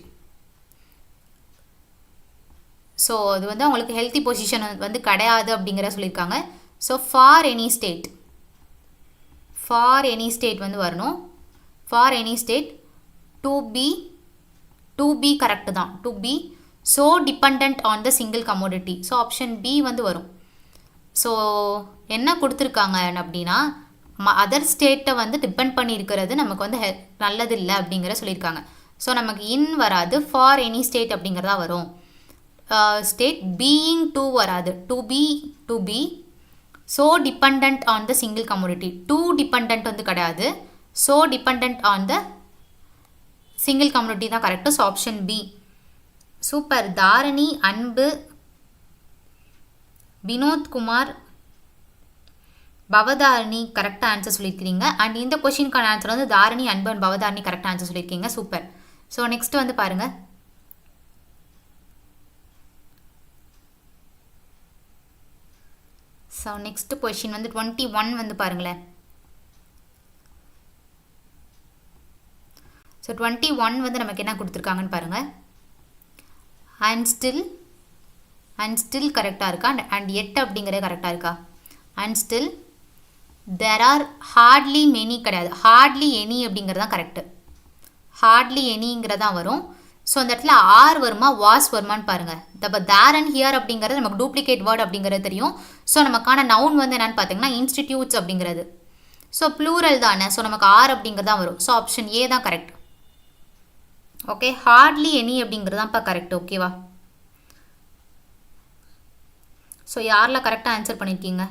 So அது வந்து அவங்களுக்கு ஹெல்த்தி பொசிஷன் வந்து கிடையாது அப்படிங்கிற சொல்லியிருக்காங்க. So for any state, for any state வந்து வரணும். For any state to be correct தான். To be so depend on the single commodity. So option B வந்து வரும். ஸோ என்ன கொடுத்துருக்காங்க அப்படின்னா அதர் ஸ்டேட்டை வந்து டிபெண்ட் பண்ணி இருக்கிறது நமக்கு வந்து நல்லது இல்லை அப்படிங்கிற சொல்லியிருக்காங்க. ஸோ நமக்கு இன் வராது, ஃபார் எனி ஸ்டேட் அப்படிங்கிறதா வரும். ஸ்டேட் பீயிங் டு வராது. To be so depend on the single commodity. To depend வந்து கிடையாது, so depend on the single commodity தான் correct. So option B. Super. Dharani, Anbu, Vinodkumar, Bhavadharani கரெக்டாக ஆன்சர் சொல்லியிருக்கிறீங்க. அண்ட் இந்த கொஷினுக்கான ஆன்சர் வந்து தாரணி, அன்பு அண்ட் பவதாரணி கரெக்டாக ஆன்சர் சொல்லியிருக்கீங்க. சூப்பர். ஸோ நெக்ஸ்ட் வந்து பாருங்கள். ஸோ நெக்ஸ்ட் கொஷின் வந்து 21 வந்து பாருங்களேன். ஸோ 21 வந்து நமக்கு என்ன கொடுத்துருக்காங்கன்னு பாருங்கள். அண்ட் ஸ்டில் கரெக்டாக இருக்கா? அண்ட் எட் அப்படிங்கிறது கரெக்டாக இருக்கா? And still there are hardly many கிடையாது, ஹார்ட்லி எனி அப்படிங்கிறது தான் கரெக்டு. ஹார்ட்லி எனிங்கிறதான் வரும். ஸோ அந்த இடத்துல ஆர் வருமா வாஸ் வருமானு பாருங்கள். இப்போ தேர் அண்ட் ஹியர் அப்படிங்கிறது நமக்கு டூப்ளிகேட் வேர்டு அப்படிங்கிறது தெரியும். ஸோ நமக்கான நவுன் வந்து என்னென்னு பார்த்தீங்கன்னா இன்ஸ்டிடியூட்ஸ் அப்படிங்கிறது. ஸோ ப்ளூரல் தானே, ஸோ நமக்கு ஆர் அப்படிங்கிறது தான் வரும். ஸோ ஆப்ஷன் ஏ தான் கரெக்ட். ஓகே, ஹார்ட்லி எனி அப்படிங்கிறது தான் இப்போ கரெக்ட். ஓகேவா? ஸோ யாரெல்லாம் கரெக்டாக ஆன்சர் பண்ணியிருக்கீங்க?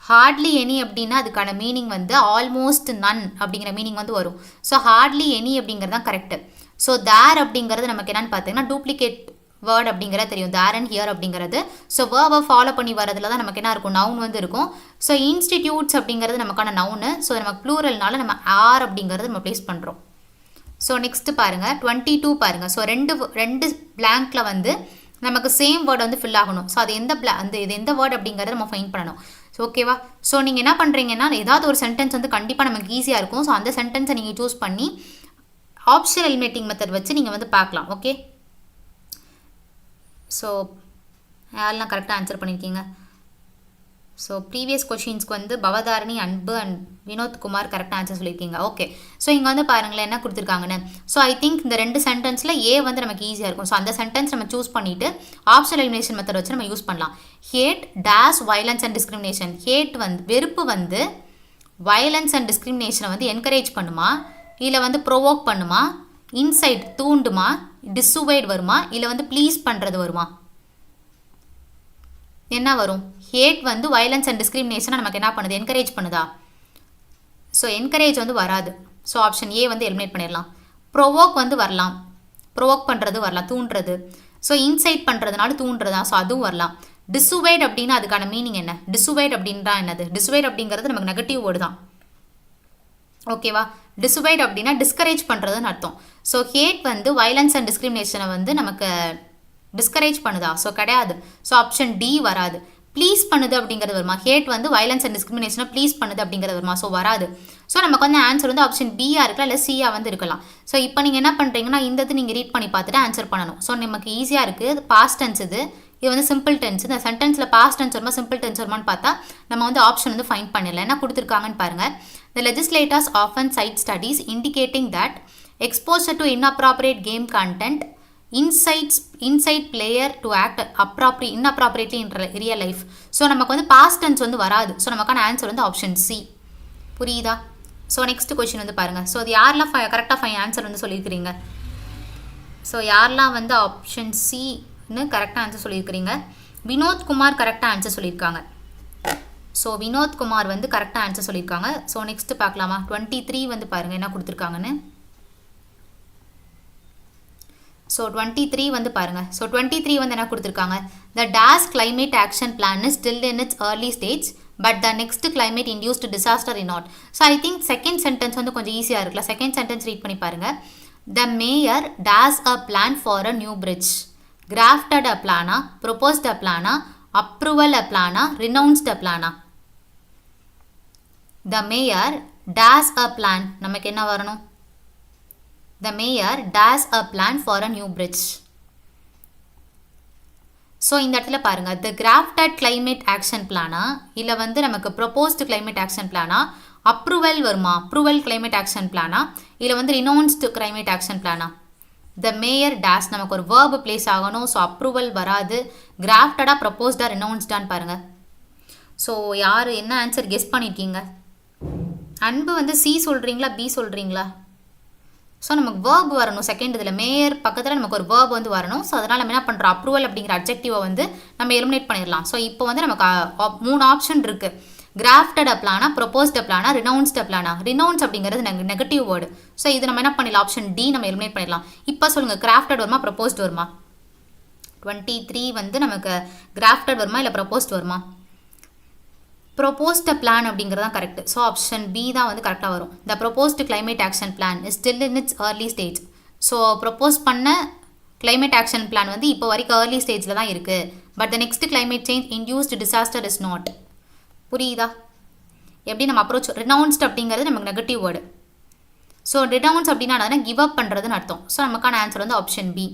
ஹார்ட்லி எனி அப்படின்னா அதுக்கான மீனிங் வந்து ஆல்மோஸ்ட் நன் அப்படிங்கிற மீனிங் வந்து வரும். ஸோ ஹார்ட்லி எனி அப்படிங்கிறது தான் கரெக்டு. ஸோ தேர் அப்படிங்கிறது நமக்கு என்னென்னு பார்த்தீங்கன்னா டூப்ளிகேட் வேர்ட் அப்படிங்கிறது தெரியும், தேர் அண்ட் ஹியர் அப்படிங்கிறது. ஸோ வேர்வை ஃபாலோ பண்ணி வரதுல தான் நமக்கு என்ன இருக்கும், நவுன் வந்து இருக்கும். ஸோ இன்ஸ்டிடியூட்ஸ் அப்படிங்கிறது நமக்கான நவுனு. ஸோ நமக்கு ப்ளூரல்னால நம்ம ஆர் அப்படிங்கிறது நம்ம ப்ளேஸ் பண்ணுறோம். ஸோ நெக்ஸ்ட்டு பாருங்கள் 22 பாருங்கள். ஸோ ரெண்டு பிளாங்க்கில் வந்து நமக்கு சேம் வேர்டு வந்து ஃபில் ஆகணும். ஸோ அது இது எந்த வேர்டு அப்படிங்கிறத நம்ம ஃபைண்ட் பண்ணணும். ஸோ ஓகேவா? ஸோ நீங்கள் என்ன பண்ணுறீங்கன்னா ஏதாவது ஒரு சென்டென்ஸ் வந்து கண்டிப்பாக நமக்கு ஈஸியாக இருக்கும். ஸோ அந்த சென்டென்ஸை நீங்கள் சூஸ் பண்ணி ஆப்ஷனல் எலிமினேட்டிங் மெத்தட் வச்சு நீங்கள் வந்து பார்க்கலாம். ஓகே, ஸோ யாரெல்லாம் கரெக்டாக ஆன்சர் பண்ணியிருக்கீங்க? ஸோ ப்ரீவியஸ் கொஷின்ஸ்க்கு வந்து பவதாரணி, அன்பு அண்ட் வினோத்குமார் கரெக்டாக ஆன்சர் சொல்லியிருக்கீங்க. ஓகே, ஸோ இங்கே வந்து பாருங்களேன் என்ன கொடுத்துருக்காங்கன்னு. ஸோ ஐ திங்க் இந்த ரெண்டு சென்டென்ஸில் ஏ வந்து நமக்கு ஈஸியாக இருக்கும். ஸோ அந்த சென்டென்ஸ் நம்ம சூஸ் பண்ணிவிட்டு ஆப்ஷனல் எலிமினேஷன் மெத்தட் வச்சு நம்ம யூஸ் பண்ணலாம். Hate dash violence and discrimination. Hate வந்து வெறுப்பு வந்து வயலன்ஸ் அண்ட் டிஸ்கிரிமினேஷனை வந்து என்கரேஜ் பண்ணுமா, இல்லை வந்து ப்ரொவோக் பண்ணுமா, இன்சைட் தூண்டுமா, டிஸ்சுவைட் வருமா, இல்லை வந்து ப்ளீஸ் பண்ணுறது வருமா? என்ன வரும்? ஹேட் வந்து வயலன்ஸ் அண்ட் டிஸ்கிரிமினேஷனை நமக்கு என்ன பண்ணுது, என்கரேஜ் பண்ணுதா? ஸோ என்கரேஜ் வந்து வராது. ஸோ ஆப்ஷன் ஏ வந்து எலிமினேட் பண்ணிடலாம். ப்ரொவோக் வந்து வரலாம், ப்ரொவோக் பண்ணுறது வரலாம், தூண்டுறது. ஸோ இன்சைட் பண்ணுறதுனால தூண்டுறதா, ஸோ அதுவும் வரலாம். டிஸ்சுவைட் அப்படின்னா அதுக்கான மீனிங் என்ன? டிஸ்சுவைட் அப்படின்றா என்னது? டிஸ்சுவைட் அப்படிங்கிறது நமக்கு நெகட்டிவ் வேர்டு தான். ஓகேவா? டிஸ்சுவைட் அப்படின்னா டிஸ்கரேஜ் பண்ணுறதுன்னு அர்த்தம். ஸோ ஹேட் வந்து வயலன்ஸ் அண்ட் டிஸ்கிரிமினேஷனை வந்து நமக்கு டிஸ்கரேஜ் பண்ணுதா? ஸோ கிடையாது. ஸோ ஆப்ஷன் டி வராது. ப்ளீஸ் பண்ணுது அப்படிங்கிறது வருமா? ஹேட் வந்து வயலன்ஸ் அண்ட் டிஸ்கிரிமினேஷனை ப்ளீஸ் பண்ணுது அப்படிங்கிறது வருமா? ஸோ வராது. ஸோ நமக்கு வந்து ஆன்சர் வந்து ஆப்ஷன் பியாக இருக்கலாம், இல்லை சியாக வந்து இருக்கலாம். ஸோ இப்போ நீங்கள் என்ன பண்ணுறீங்கன்னா இந்த இது நீங்கள் ரீட் பண்ணி பார்த்துட்டு ஆன்சர் பண்ணணும். ஸோ நமக்கு ஈஸியாக இருக்குது. பாஸ்ட் டென்ஸ் இது வந்து சிம்பிள் டென்ஸ். இந்த சென்டென்ஸில் பாஸ்ட் டென்ஸ் வருமா சிம்பிள் டென்ஸ் வருமானு பார்த்தா நம்ம வந்து ஆப்ஷன் வந்து ஃபைண்ட் பண்ணிடலாம். என்ன கொடுத்துருக்காங்கன்னு பாருங்கள். The legislators often cite studies indicating that exposure to inappropriate game content incite player to act inappropriately in real life. So நமக்கு வந்து பாஸ்ட் டென்ஸ் வந்து வராது. ஸோ நமக்கான ஆன்சர் வந்து ஆப்ஷன் சி. புரியுதா? ஸோ நெக்ஸ்ட் கொஸ்டின் வந்து பாருங்கள். ஸோ அது யாரெல்லாம் கரெக்டாக ஆன்சர் வந்து சொல்லியிருக்கிறீங்க? ஸோ யாரெல்லாம் வந்து ஆப்ஷன் சின்னு கரெக்டாக ஆன்சர் சொல்லியிருக்கிறீங்க? வினோத்குமார் கரெக்டாக ஆன்சர் சொல்லியிருக்காங்க. ஸோ வினோத்குமார் வந்து கரெக்டாக ஆன்சர் சொல்லியிருக்காங்க. ஸோ நெக்ஸ்ட்டு பார்க்கலாமா? 23 வந்து பாருங்கள் என்ன கொடுத்துருக்காங்கன்னு. ஸோ 23 வந்து பாருங்கள். ஸோ 23 வந்து என்ன கொடுத்துருக்காங்க? The DAS climate action plan is still in its early stage, but the next climate induced disaster is not. So I think second sentence வந்து கொஞ்சம் ஈஸியாக இருக்குல்ல. செகண்ட் சென்டென்ஸ் ரீட் பண்ணி பாருங்கள். The mayor DAS a plan for a new bridge. Drafted a plana, proposed a plana, approval a plana, renounced a plana. The mayor DAS a plan. நமக்கு என்ன வரணும்? The mayor DAS a plan for a new bridge. So இந்த இடத்துல பாருங்கள். The drafted climate action plana இல்லை வந்து நமக்கு proposed climate action plana, approval வருமா? approval climate action plana இல்லை வந்து renounced climate action plana. The mayor DAS நமக்கு ஒரு verb place ஆகணும். ஸோ approval வராது. கிராஃப்டடாக ப்ரப்போஸ்டாக renouncedடான்னு பாருங்கள். ஸோ யார் என்ன ஆன்சர் கெஸ் பண்ணியிருக்கீங்க? அன்பு வந்து சி சொல்கிறீங்களா பி சொல்கிறீங்களா? ஸோ நமக்கு வேர்ப் வரணும். செகண்ட் இதில் மேயர் பக்கத்தில் நமக்கு ஒரு வேர்ப் வந்து வரணும். ஸோ அதனால் நம்ம என்ன பண்ணுறோம்? அப்ரூவல் அப்படிங்கிற அப்ஜெக்டிவை வந்து நம்ம எலிமினேட் பண்ணிடலாம். ஸோ இப்போ வந்து நமக்கு 3 ஆப்ஷன் இருக்குது. கிராஃப்டட் பிளானா, ப்ரொபோஸ்ட் பிளானா, ரினவுன்ஸ்ட் பிளானா. ரினவுன்ஸ் அப்படிங்கிறது நெகட்டிவ் வேர்டு. ஸோ இது நம்ம என்ன பண்ணிடலாம்? ஆப்ஷன் டி நம்ம எலிமினேட் பண்ணிடலாம். இப்போ சொல்லுங்கள், கிராஃப்டட் வருமா ப்ரொபோஸ்ட் வருமா? 23 வந்து நமக்கு கிராஃப்டட் வருமா இல்லை ப்ரொபோஸ்ட் வருமா? ப்ரொபோஸ்ட் பிளான் அப்படிங்கிறது தான் கரெக்ட். ஸோ ஆப்ஷன் பி தான் வந்து கரெக்டாக வரும். The proposed climate action plan is still in its early stage. So propose பண்ண கிளைமேட் ஆக்ஷன் பிளான் வந்து இப்போ வரைக்கும் ஏர்லி ஸ்டேஜில் தான் இருக்குது. But the next climate change induced disaster is not. புரியுதா? எப்படி நம்ம அப்ரோச்? ரினவுன்ஸ்ட் அப்படிங்கிறது நமக்கு நெகட்டிவ் வேர்டு. ஸோ ரினவுன்ஸ் அப்படின்னா என்ன? கிவ் அப் பண்ணுறதுன்னு அர்த்தம். ஸோ நமக்கான ஆன்சர் வந்து ஆப்ஷன் பி.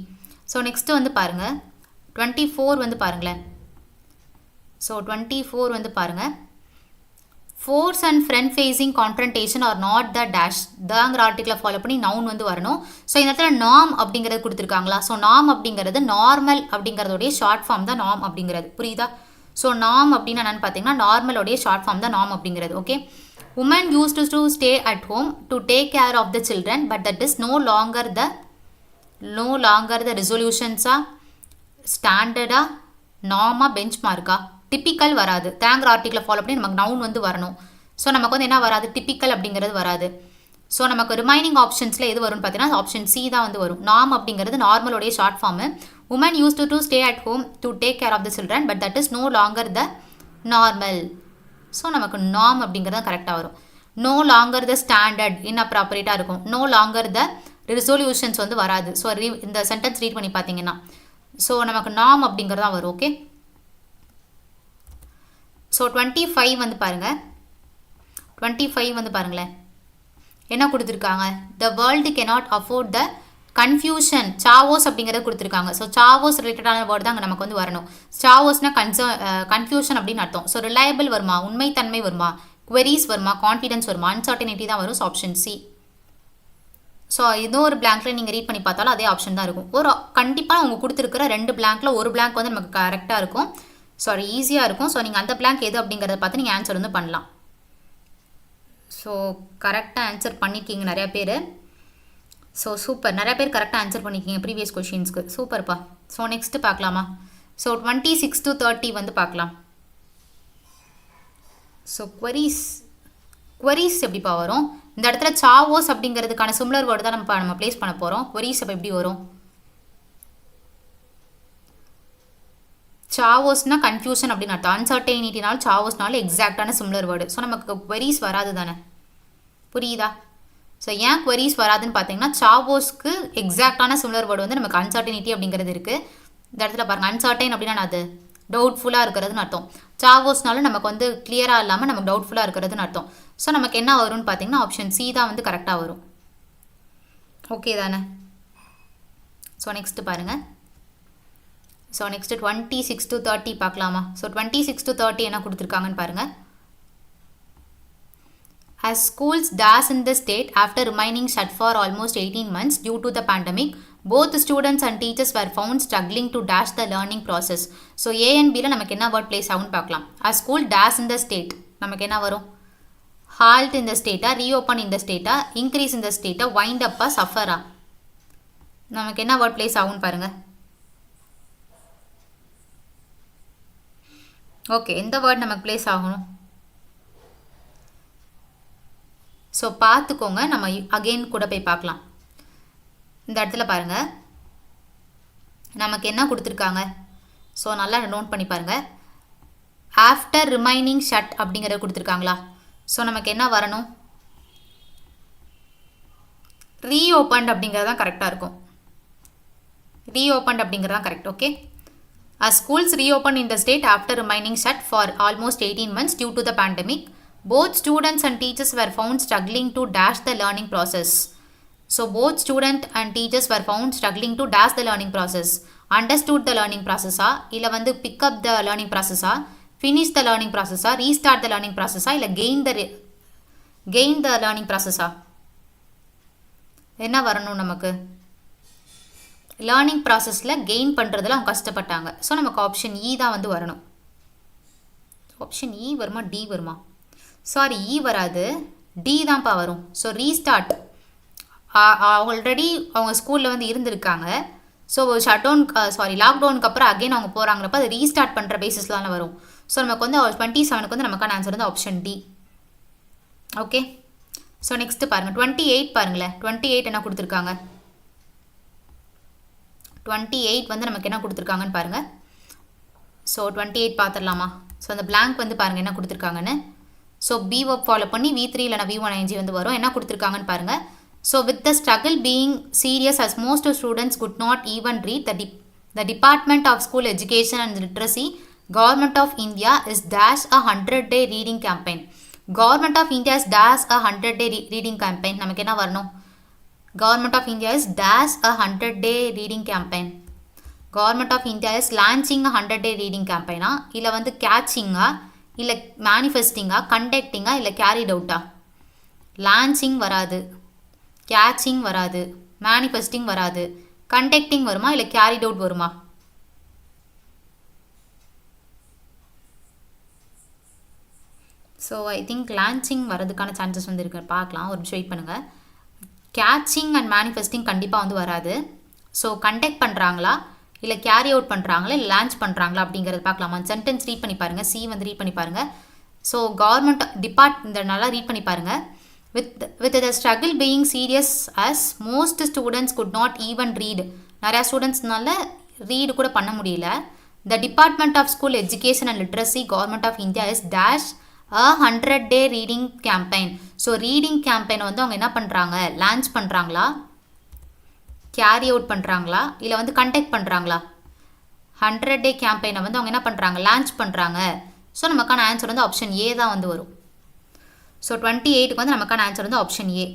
ஸோ நெக்ஸ்ட்டு வந்து பாருங்கள். 24 வந்து பாருங்களேன். ஸோ 24 வந்து பாருங்கள். Force and front facing confrontation are not the dash தங்கிற ஆர்டிக்கிளை ஃபாலோ பண்ணி நவுன் வந்து வரணும். ஸோ இந்த இடத்துல நாம் அப்படிங்கிறது கொடுத்துருக்காங்களா? ஸோ நாம் அப்படிங்கிறது நார்மல் அப்படிங்கிறதோடைய ஷார்ட் ஃபார்ம் தான் நாம் அப்படிங்கிறது. புரியுதா? ஸோ நாம் அப்படின்னு என்னென்னு பார்த்தீங்கன்னா நார்மலோடைய ஷார்ட் ஃபார்ம் தான் நாம் அப்படிங்கிறது. Okay. Woman used to stay at home to take care of the children, but that is no longer the ரெசொல்யூஷன்ஸா, ஸ்டாண்டர்டா, நார்மா, பெஞ்ச் மார்க்கா? டிப்பிக்கல் வராது. தேங்கிற ஆர்டிக்கிளை ஃபாலோ பண்ணி நமக்கு நவுன் வந்து வரணும். ஸோ நமக்கு வந்து என்ன வராது? டிப்பிக்கல் அப்படிங்கிறது வராது. ஸோ நமக்கு ரிமைனிங் ஆப்ஷன்ஸில் எது வரும்னு பார்த்தீங்கன்னா ஆப்ஷன் சி தான் வந்து வரும். நாம் அப்படிங்கிறது நார்மலோடைய short form. Woman used to stay at home to take care of the children, but that is no longer the normal. So நமக்கு நாம் அப்படிங்கிறது தான் கரெக்டாக வரும். நோ லாங்கர் த ஸ்டாண்டர்ட் இன்அப்ராப்பரேட்டாக இருக்கும். நோ லாங்கர் த ரெசொல்யூஷன்ஸ் வந்து வராது. ஸோ இந்த சென்டென்ஸ் ரீட் பண்ணி பார்த்தீங்கன்னா ஸோ நமக்கு நாம் அப்படிங்கிறது தான் வரும். ஓகே. ஸோ 25 வந்து பாருங்கள். 25 வந்து பாருங்களேன் என்ன கொடுத்துருக்காங்க? The world cannot afford the confusion. Chaos அப்படிங்கிறத கொடுத்துருக்காங்க. ஸோ சாவோஸ் ரிலேட்டடான வேர்டு தான் நமக்கு வந்து வரணும். சாவோஸ்னா கன்ஃபியூஷன் அப்படின்னு அர்த்தம். ஸோ ரிலையபிள் வருமா? உண்மைத்தன்மை வருமா? குவெரிஸ் வருமா? கான்ஃபிடன்ஸ் வருமா? அன்சர்டனிட்டி தான் வரும். So option C. ஸோ ஏதோ ஒரு பிளாங்க்ல நீங்கள் ரீட் பண்ணி பார்த்தாலும் அதே ஆப்ஷன் தான் இருக்கும். ஒரு கண்டிப்பாக அவங்க கொடுத்துருக்கிற 2 பிளாங்க்ல ஒரு பிளாங்க் வந்து நமக்கு கரெக்டாக இருக்கும். சாரி ஈஸியாக இருக்கும். ஸோ நீங்கள் அந்த பிளாங்க் எது அப்படிங்கிறத பார்த்து நீங்கள் ஆன்சர் வந்து பண்ணலாம். ஸோ கரெக்டாக ஆன்சர் பண்ணியிருக்கீங்க நிறையா பேர். ஸோ சூப்பர், நிறையா பேர் கரெக்டாக ஆன்சர் பண்ணியிருக்கீங்க ப்ரீவியஸ் கொஷின்ஸ்க்கு. சூப்பர்ப்பா. ஸோ நெக்ஸ்ட்டு பார்க்கலாமா? ஸோ 26 to 30 வந்து பார்க்கலாம். ஸோ குவரிஸ் எப்படிப்பா வரும்? இந்த இடத்துல சாவோஸ் அப்படிங்கிறதுக்கான சிமிலர் வேர்டு தான் நம்ம ப்ளேஸ் பண்ண போகிறோம். குவரிஸ் அப்போ எப்படி வரும்? சாவோஸ்னா கன்ஃபியூஷன் அப்படின்னு அர்த்தம். அன்சர்டனிட்டினாலும் சாவோஸ்னாலும் எக்ஸாக்டான சிமிலர் வேர்டு. ஸோ நமக்கு குவரிஸ் வராது தானே. புரியுதா? ஸோ ஏன் குவரிஸ் வராதுன்னு பார்த்தீங்கன்னா சாவோஸ்க்கு எக்ஸாக்டான சிமிலர் வேர்டு வந்து நமக்கு அன்சர்டனிட்டி அப்படிங்கிறது இருக்குது. இந்த இடத்துல பாருங்கள், அன்சர்டைன் அப்படின்னா அது டவுட்ஃபுல்லாக இருக்கிறதுன்னு அர்த்தம். சாவோஸ்னாலும் நமக்கு வந்து கிளியராக இல்லாமல் நமக்கு டவுட்ஃபுல்லாக இருக்கிறதுன்னு அர்த்தம். ஸோ நமக்கு என்ன வரும்னு பார்த்தீங்கன்னா ஆப்ஷன் சி தான் வந்து கரெக்டாக வரும். ஓகே தானே? ஸோ நெக்ஸ்ட்டு பாருங்கள். ஸோ நெக்ஸ்ட்டு 26 to 30 பார்க்கலாமா? ஸோ 26 to 30 என்ன கொடுத்துருக்காங்கன்னு பாருங்கள். As schools dash in the state after remaining shut for almost 18 months due to the pandemic, both students and teachers were found struggling to dash the learning process. So A and Bல நமக்கு என்ன word place ஆகும்னு பார்க்கலாம். As school dash in the state நமக்கு என்ன வரும்? Halt in the state, reopen in the state, increase in the state, wind up, suffer. நமக்கு என்ன word place ஆகும்னு பாருங்க. ஓகே, எந்த வேர்ட் நமக்கு பிளேஸ் ஆகணும்? ஸோ பார்த்துக்கோங்க, நம்ம அகெயின் கூட போய் பார்க்கலாம். இந்த இடத்துல பாருங்கள், நமக்கு என்ன கொடுத்துருக்காங்க? ஸோ நல்லா நோட் பண்ணி பாருங்கள். ஆஃப்டர் ரிமைனிங் ஷட் அப்படிங்கிறத கொடுத்துருக்காங்களா? ஸோ நமக்கு என்ன வரணும்? ரீஓப்பன்ட் அப்படிங்கிறது தான் கரெக்டாக இருக்கும். ரீஓப்பன்ட் அப்படிங்கிறது தான் correct. Okay. As schools reopened in the state after remaining shut for almost 18 months due to the pandemic, both students and teachers were found struggling to dash the learning process. So both students and teachers were found struggling to dash the learning process. Understood the learning process illa vandu pick up the learning process finish the learning process restart the learning process illa gain the learning process enna varanum namakku? Learning ப்ராசஸில் gain பண்ணுறதுல அவங்க கஷ்டப்பட்டாங்க. So நமக்கு option இ தான் வந்து வரணும். Option இ வருமா, D வருமா? சாரி, இ வராது, டி தான்ப்பா வரும். ஸோ ரீஸ்டார்ட், ஆல்ரெடி அவங்க ஸ்கூலில் வந்து இருந்திருக்காங்க. ஸோ ஷட்டவுன் லாக்டவுனுக்கு அப்புறம் அகெயின் அவங்க போகிறாங்கிறப்ப அது ரீஸ்டார்ட் பண்ணுற பேசிஸில் தானே வரும். ஸோ நமக்கு வந்து 27க்கு வந்து நமக்கான ஆன்சர் வந்து option D. Okay. So next பாருங்கள், 28 பாருங்களேன். 28 என்ன கொடுத்துருக்காங்க? 28 வந்து நமக்கு என்ன கொடுத்துருக்காங்கன்னு பாருங்கள். ஸோ 28 பார்த்துடலாமா? ஸோ அந்த பிளாங்க் வந்து பாருங்கள் என்ன கொடுத்துருக்காங்கன்னு. ஸோ பி ஒர்க் ஃபாலோ பண்ணி V3 இல்லைனா V1ING வந்து வரும். என்ன கொடுத்துருக்காங்கன்னு பாருங்கள். So with the struggle being serious as most students could not even read the department of school education and literacy government of India is dash a 100-day reading campaign. Government of India is dash a 100-day reading campaign. நமக்கு என்ன வரணும்? Government of India is dash a 100-day reading campaign. Government of India is launching a 100-day reading campaign. இல்லை வந்து கேட்சிங்கா, இல்லை மேனிஃபெஸ்டிங்கா, கண்டக்டிங்கா, இல்லை carried அவுட்டா? Launching வராது, catching வராது, மேனிஃபெஸ்டிங் வராது, கண்டக்டிங் வருமா, இல்லை கேரிட் அவுட் வருமா? ஸோ ஐ திங்க் லான்ச்சிங் வரதுக்கான சான்சஸ் வந்து இருக்கு. பார்க்கலாம், ஒரு நிமிஷம் வெயிட் பண்ணுங்கள். கேட்சிங் அண்ட் மேனிஃபெஸ்டிங் கண்டிப்பாக வந்து வராது. ஸோ கண்டக்ட் பண்ணுறாங்களா, இல்லை கேரி அவுட் பண்ணுறாங்களா, இல்லை லான்ச் பண்ணுறாங்களா அப்படிங்கிறது பார்க்கலாமா? சென்டென்ஸ் ரீட் பண்ணி பாருங்கள். சி வந்து ரீட் பண்ணி பாருங்கள். ஸோ கவர்மெண்ட் இந்த நல்லா ரீட் பண்ணி பாருங்கள். With the struggle being serious as most students could not even read. நிறையா ஸ்டூடெண்ட்ஸ்னால ரீடு கூட பண்ண முடியல. The department of school education and literacy government of India is dash a 100-day reading campaign. So reading campaign வந்து அவங்க என்ன பண்ணுறாங்க? Launch பண்ணுறாங்களா, கேரி அவுட் பண்ணுறாங்களா, இல்லை வந்து கண்டக்ட் பண்ணுறாங்களா? 100-day கேம்பெயினை வந்து அவங்க என்ன பண்ணுறாங்க? லான்ச் பண்ணுறாங்க. ஸோ நமக்கான ஆன்சர் வந்து ஆப்ஷன் ஏ தான் வந்து வரும். ஸோ 28க்கு வந்து நமக்கான ஆன்சர் வந்து ஆப்ஷன் ஏ.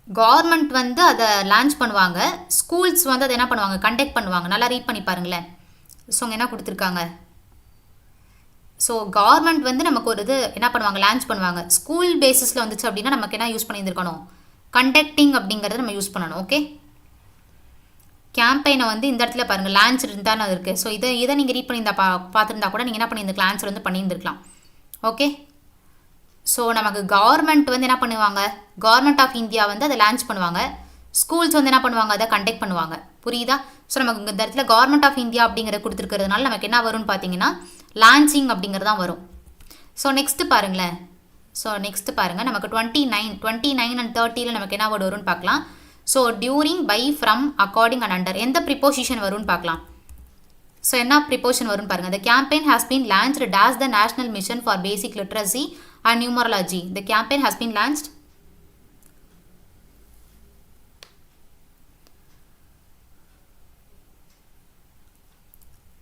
கவர்மெண்ட் வந்து அதை லான்ச் பண்ணுவாங்க, ஸ்கூல்ஸ் வந்து அதை என்ன பண்ணுவாங்க? கண்டக்ட் பண்ணுவாங்க. நல்லா ரீட் பண்ணி பாருங்களேன். ஸோ அவங்க என்ன கொடுத்துருக்காங்க? ஸோ கவர்மெண்ட் வந்து நமக்கு ஒரு இது என்ன பண்ணுவாங்க? லான்ச் பண்ணுவாங்க. ஸ்கூல் பேசிஸில் வந்துச்சு அப்படின்னா நமக்கு என்ன யூஸ் பண்ணியிருக்கணும்? கண்டக்டிங் அப்படிங்கிறத நம்ம யூஸ் பண்ணணும். ஓகே. கேம்பெயினை வந்து இந்த இடத்துல பாருங்கள், லான்ச் இருந்தால் அது இருக்குது. ஸோ இதை நீங்கள் ரீட் பண்ணியிருந்தா பார்த்துருந்தா கூட நீங்கள் என்ன பண்ணியிருந்துக்கலாம்? ஆன்சர் வந்து பண்ணியிருந்துருக்கலாம். ஓகே. ஸோ நமக்கு கவர்மெண்ட் வந்து என்ன பண்ணுவாங்க? கவர்மெண்ட் ஆஃப் இந்தியா வந்து அதை லான்ச் பண்ணுவாங்க, ஸ்கூல்ஸ் வந்து என்ன பண்ணுவாங்க? அதை கண்டக்ட் பண்ணுவாங்க. புரியுதா? ஸோ நமக்கு இந்த இடத்துல கவர்மெண்ட் ஆஃப் இந்தியா அப்படிங்கிற கொடுத்துருக்கிறதுனால நமக்கு என்ன வரும்னு பார்த்தீங்கன்னா லான்ச்சிங் அப்படிங்கிறது தான் வரும். ஸோ நெக்ஸ்ட்டு பாருங்களேன். ஸோ நெக்ஸ்ட்டு பாருங்கள், நமக்கு 29 அண்ட் 30ல் நமக்கு என்ன வேர்டு வரும்னு பார்க்கலாம். So during, by, from, according and under எந்த ப்ரிப்போசிஷன் வரும்னு பார்க்கலாம். ஸோ என்ன ப்ரிப்போசிஷன் வரும்னு பாருங்கள். The campaign has been launched days the national mission for basic literacy and numerology. The campaign has been launched.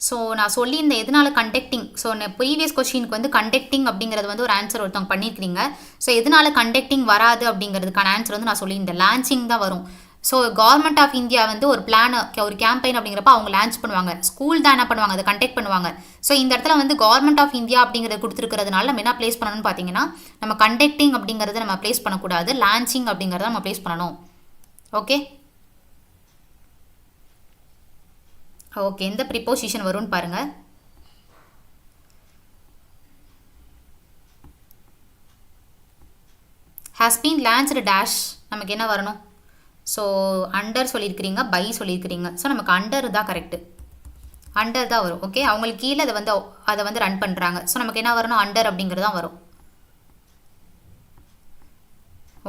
So நான் சொல்லியிருந்தேன் எதனால கண்டக்டிங். ஸோ ப்ரீவியஸ் கொஸ்டினுக்கு வந்து கண்டக்டிங் அப்படிங்கிறது வந்து ஒரு ஆன்சர் ஒருத்தவங்க பண்ணியிருக்கிறீங்க. ஸோ எதனால கண்டக்டிங் வராது அப்படிங்கிறதுக்கான ஆன்சர் வந்து நான் சொல்லியிருந்தேன் லான்ச்சிங் தான் வரும். ஸோ கவர்மெண்ட் ஆஃப் இந்தியா வந்து ஒரு பிளான், ஒரு கேம்பெயின் அப்படிங்கிறப்ப அவங்க லான்ச் பண்ணுவாங்க. ஸ்கூல் தான் என்ன பண்ணுவாங்க, அதை கண்டக்ட் பண்ணுவாங்க. ஸோ இந்த இடத்துல வந்து கவர்மெண்ட் ஆஃப் இந்தியா அப்படிங்கிறத கொடுத்துருக்கிறதுனால நம்ம என்ன ப்ளேஸ் பண்ணணும்னு பார்த்தீங்கன்னா, நம்ம கண்டக்டிங் அப்படிங்கிறத நம்ம ப்ளேஸ் பண்ணக்கூடாது, லான்ச்சிங் அப்படிங்கிறத நம்ம ப்ளேஸ் பண்ணணும். ஓகே ஓகே, எந்த ப்ரிப்போசிஷன் வரும்னு பாருங்கள். ஹாஸ் பீன் லான்ச்டு டேஷ், நமக்கு என்ன வரணும்? ஸோ அண்டர் சொல்லியிருக்கிறீங்க, பை சொல்லியிருக்கிறீங்க. ஸோ நமக்கு அண்டர் தான் கரெக்டு, அண்டர் தான் வரும். ஓகே, அவங்களுக்கு கீழே அதை வந்து ரன் பண்ணுறாங்க. ஸோ நமக்கு என்ன வரணும்? அண்டர் அப்படிங்கிறது தான் வரும்.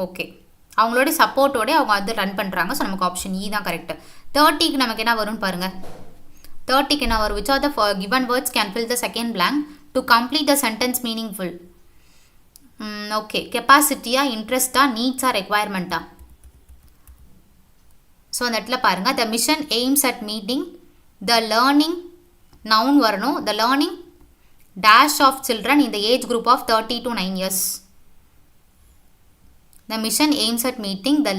ஓகே, அவங்களோட சப்போர்ட்டோட அவங்க வந்து ரன் பண்ணுறாங்க. ஸோ நமக்கு ஆப்ஷன் இ தான் கரெக்டு. 30க்கு நமக்கு என்ன வரும்னு பாருங்கள். 30க்கு என்ன வரும்? which are the given words can fill the second blank to complete the sentence meaningful? Okay, கெப்பாசிட்டியா, இன்ட்ரெஸ்டா, நீட்ஸா, ரெக்வயர்மெண்ட்டா? ஸோ அந்த இடத்துல பாருங்கள், the mission aims at meeting the learning, noun வரணும், the learning dash of children in the age group of 30 to 9 years. The mission aims at meeting the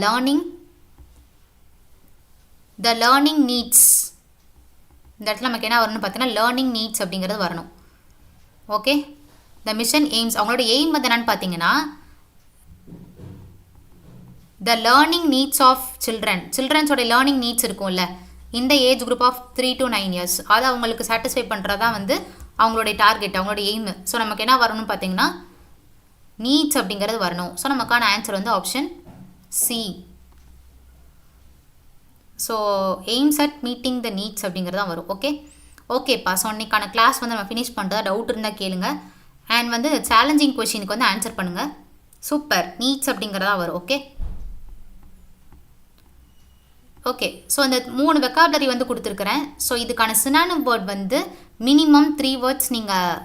learning needs. இந்த இடத்துல நமக்கு என்ன வரணும்னு பார்த்தீங்கன்னா லேர்னிங் நீட்ஸ் அப்படிங்கிறது வரணும். ஓகே, த மிஷன் எய்ம்ஸ், அவங்களோட எய்ம் வந்து என்னன்னு பார்த்தீங்கன்னா த லேர்னிங் நீட்ஸ் ஆஃப் சில்ட்ரன்ஸோட லேர்னிங் நீட்ஸ் இருக்கும்ல இந்த age group of 3 to 9 years, அதை அவங்களுக்கு சாட்டிஸ்ஃபை பண்ணுறதா வந்து அவங்களுடைய டார்கெட், அவங்களோட எய்ம். ஸோ நமக்கு என்ன வரணும்னு பார்த்தீங்கன்னா நீட்ஸ் அப்படிங்கிறது வரணும். ஸோ நமக்கான ஆன்சர் வந்து option C. So AIIMS at meeting the needs அப்படிங்கிறது தான் வரும். ஓகேப்பா. ஸோ இன்னைக்கான கிளாஸ் வந்து நம்ம ஃபினிஷ் பண்ணுறதா, டவுட் இருந்தால் கேளுங்க. அண்ட் வந்து சேலஞ்சிங் கொஷினுக்கு வந்து ஆன்சர் பண்ணுங்கள். சூப்பர், நீட்ஸ் அப்படிங்கிறதா வரும். ஓகே, ஸோ அந்த 3 வெக்காபுலரி வந்து கொடுத்துருக்குறேன். ஸோ இதுக்கான சினானிம் வேர்ட் வந்து மினிமம் 3 வேர்ட்ஸ் நீங்கள்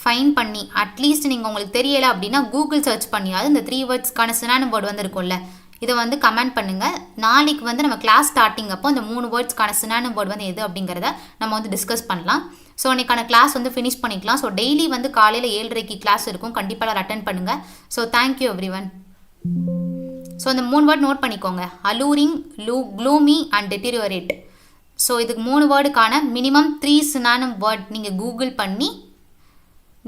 ஃபைன் பண்ணி, அட்லீஸ்ட் நீங்கள் உங்களுக்கு தெரியலை அப்படின்னா கூகுள் சர்ச் பண்ணியாவது இந்த 3 வேர்ட்ஸ்க்கான சினானிம் வேர்ட் வந்து இருக்கும்ல, இதை வந்து கமெண்ட் பண்ணுங்கள். நாளைக்கு வந்து நம்ம கிளாஸ் ஸ்டார்டிங் அப்போ இந்த 3 வேர்ட்ஸ்க்கான சினானிம் வேர்ட் வந்து எது அப்படிங்கிறத நம்ம வந்து டிஸ்கஸ் பண்ணலாம். ஸோ இன்னைக்கான கிளாஸ் வந்து ஃபினிஷ் பண்ணிக்கலாம். ஸோ டெய்லி வந்து காலையில் 7:30க்கு கிளாஸ் இருக்கும், கண்டிப்பாக அட்டென்ட் பண்ணுங்கள். So thank you everyone. ஸோ இந்த 3 வேர்ட் நோட் பண்ணிக்கோங்க, அலூரிங், க்ளூமி அண்ட் டெட்டீரியோரேட். ஸோ இதுக்கு 3 வேர்டுக்கான மினிமம் 3 சினானிம் வேர்ட் நீங்கள் கூகுள் பண்ணி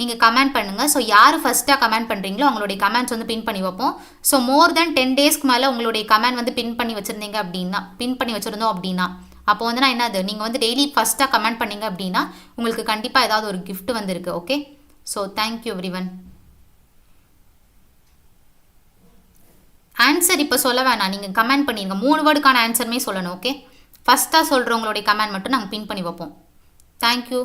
நீங்கள் கமெண்ட் பண்ணுங்கள். ஸோ யார் ஃபஸ்ட்டாக கமெண்ட் பண்ணுறீங்களோ அவங்களுடைய கமெண்ட்ஸ் வந்து பின் பண்ணி வைப்போம். ஸோ மோர் தென் 10 டேஸ்க்கு மேலே உங்களுடைய கமெண்ட் வந்து பின் பண்ணி வச்சுருந்தோம் அப்படின்னா அப்போ வந்து நான் என்னது, நீங்கள் வந்து டெய்லி ஃபஸ்ட்டாக கமெண்ட் பண்ணீங்க அப்படின்னா உங்களுக்கு கண்டிப்பாக ஏதாவது ஒரு கிஃப்ட் வந்துருக்கு. Okay, so thank you everyone. Answer இப்போ சொல்ல வேணாம், நீங்கள் கமெண்ட் பண்ணிடுங்க. 3 வேர்டுக்கான ஆன்சருமே சொல்லணும். ஓகே, ஃபஸ்ட்டாக சொல்கிறவங்களுடைய கமெண்ட் மட்டும் நாங்கள் பின் பண்ணி வைப்போம். தேங்க்யூ.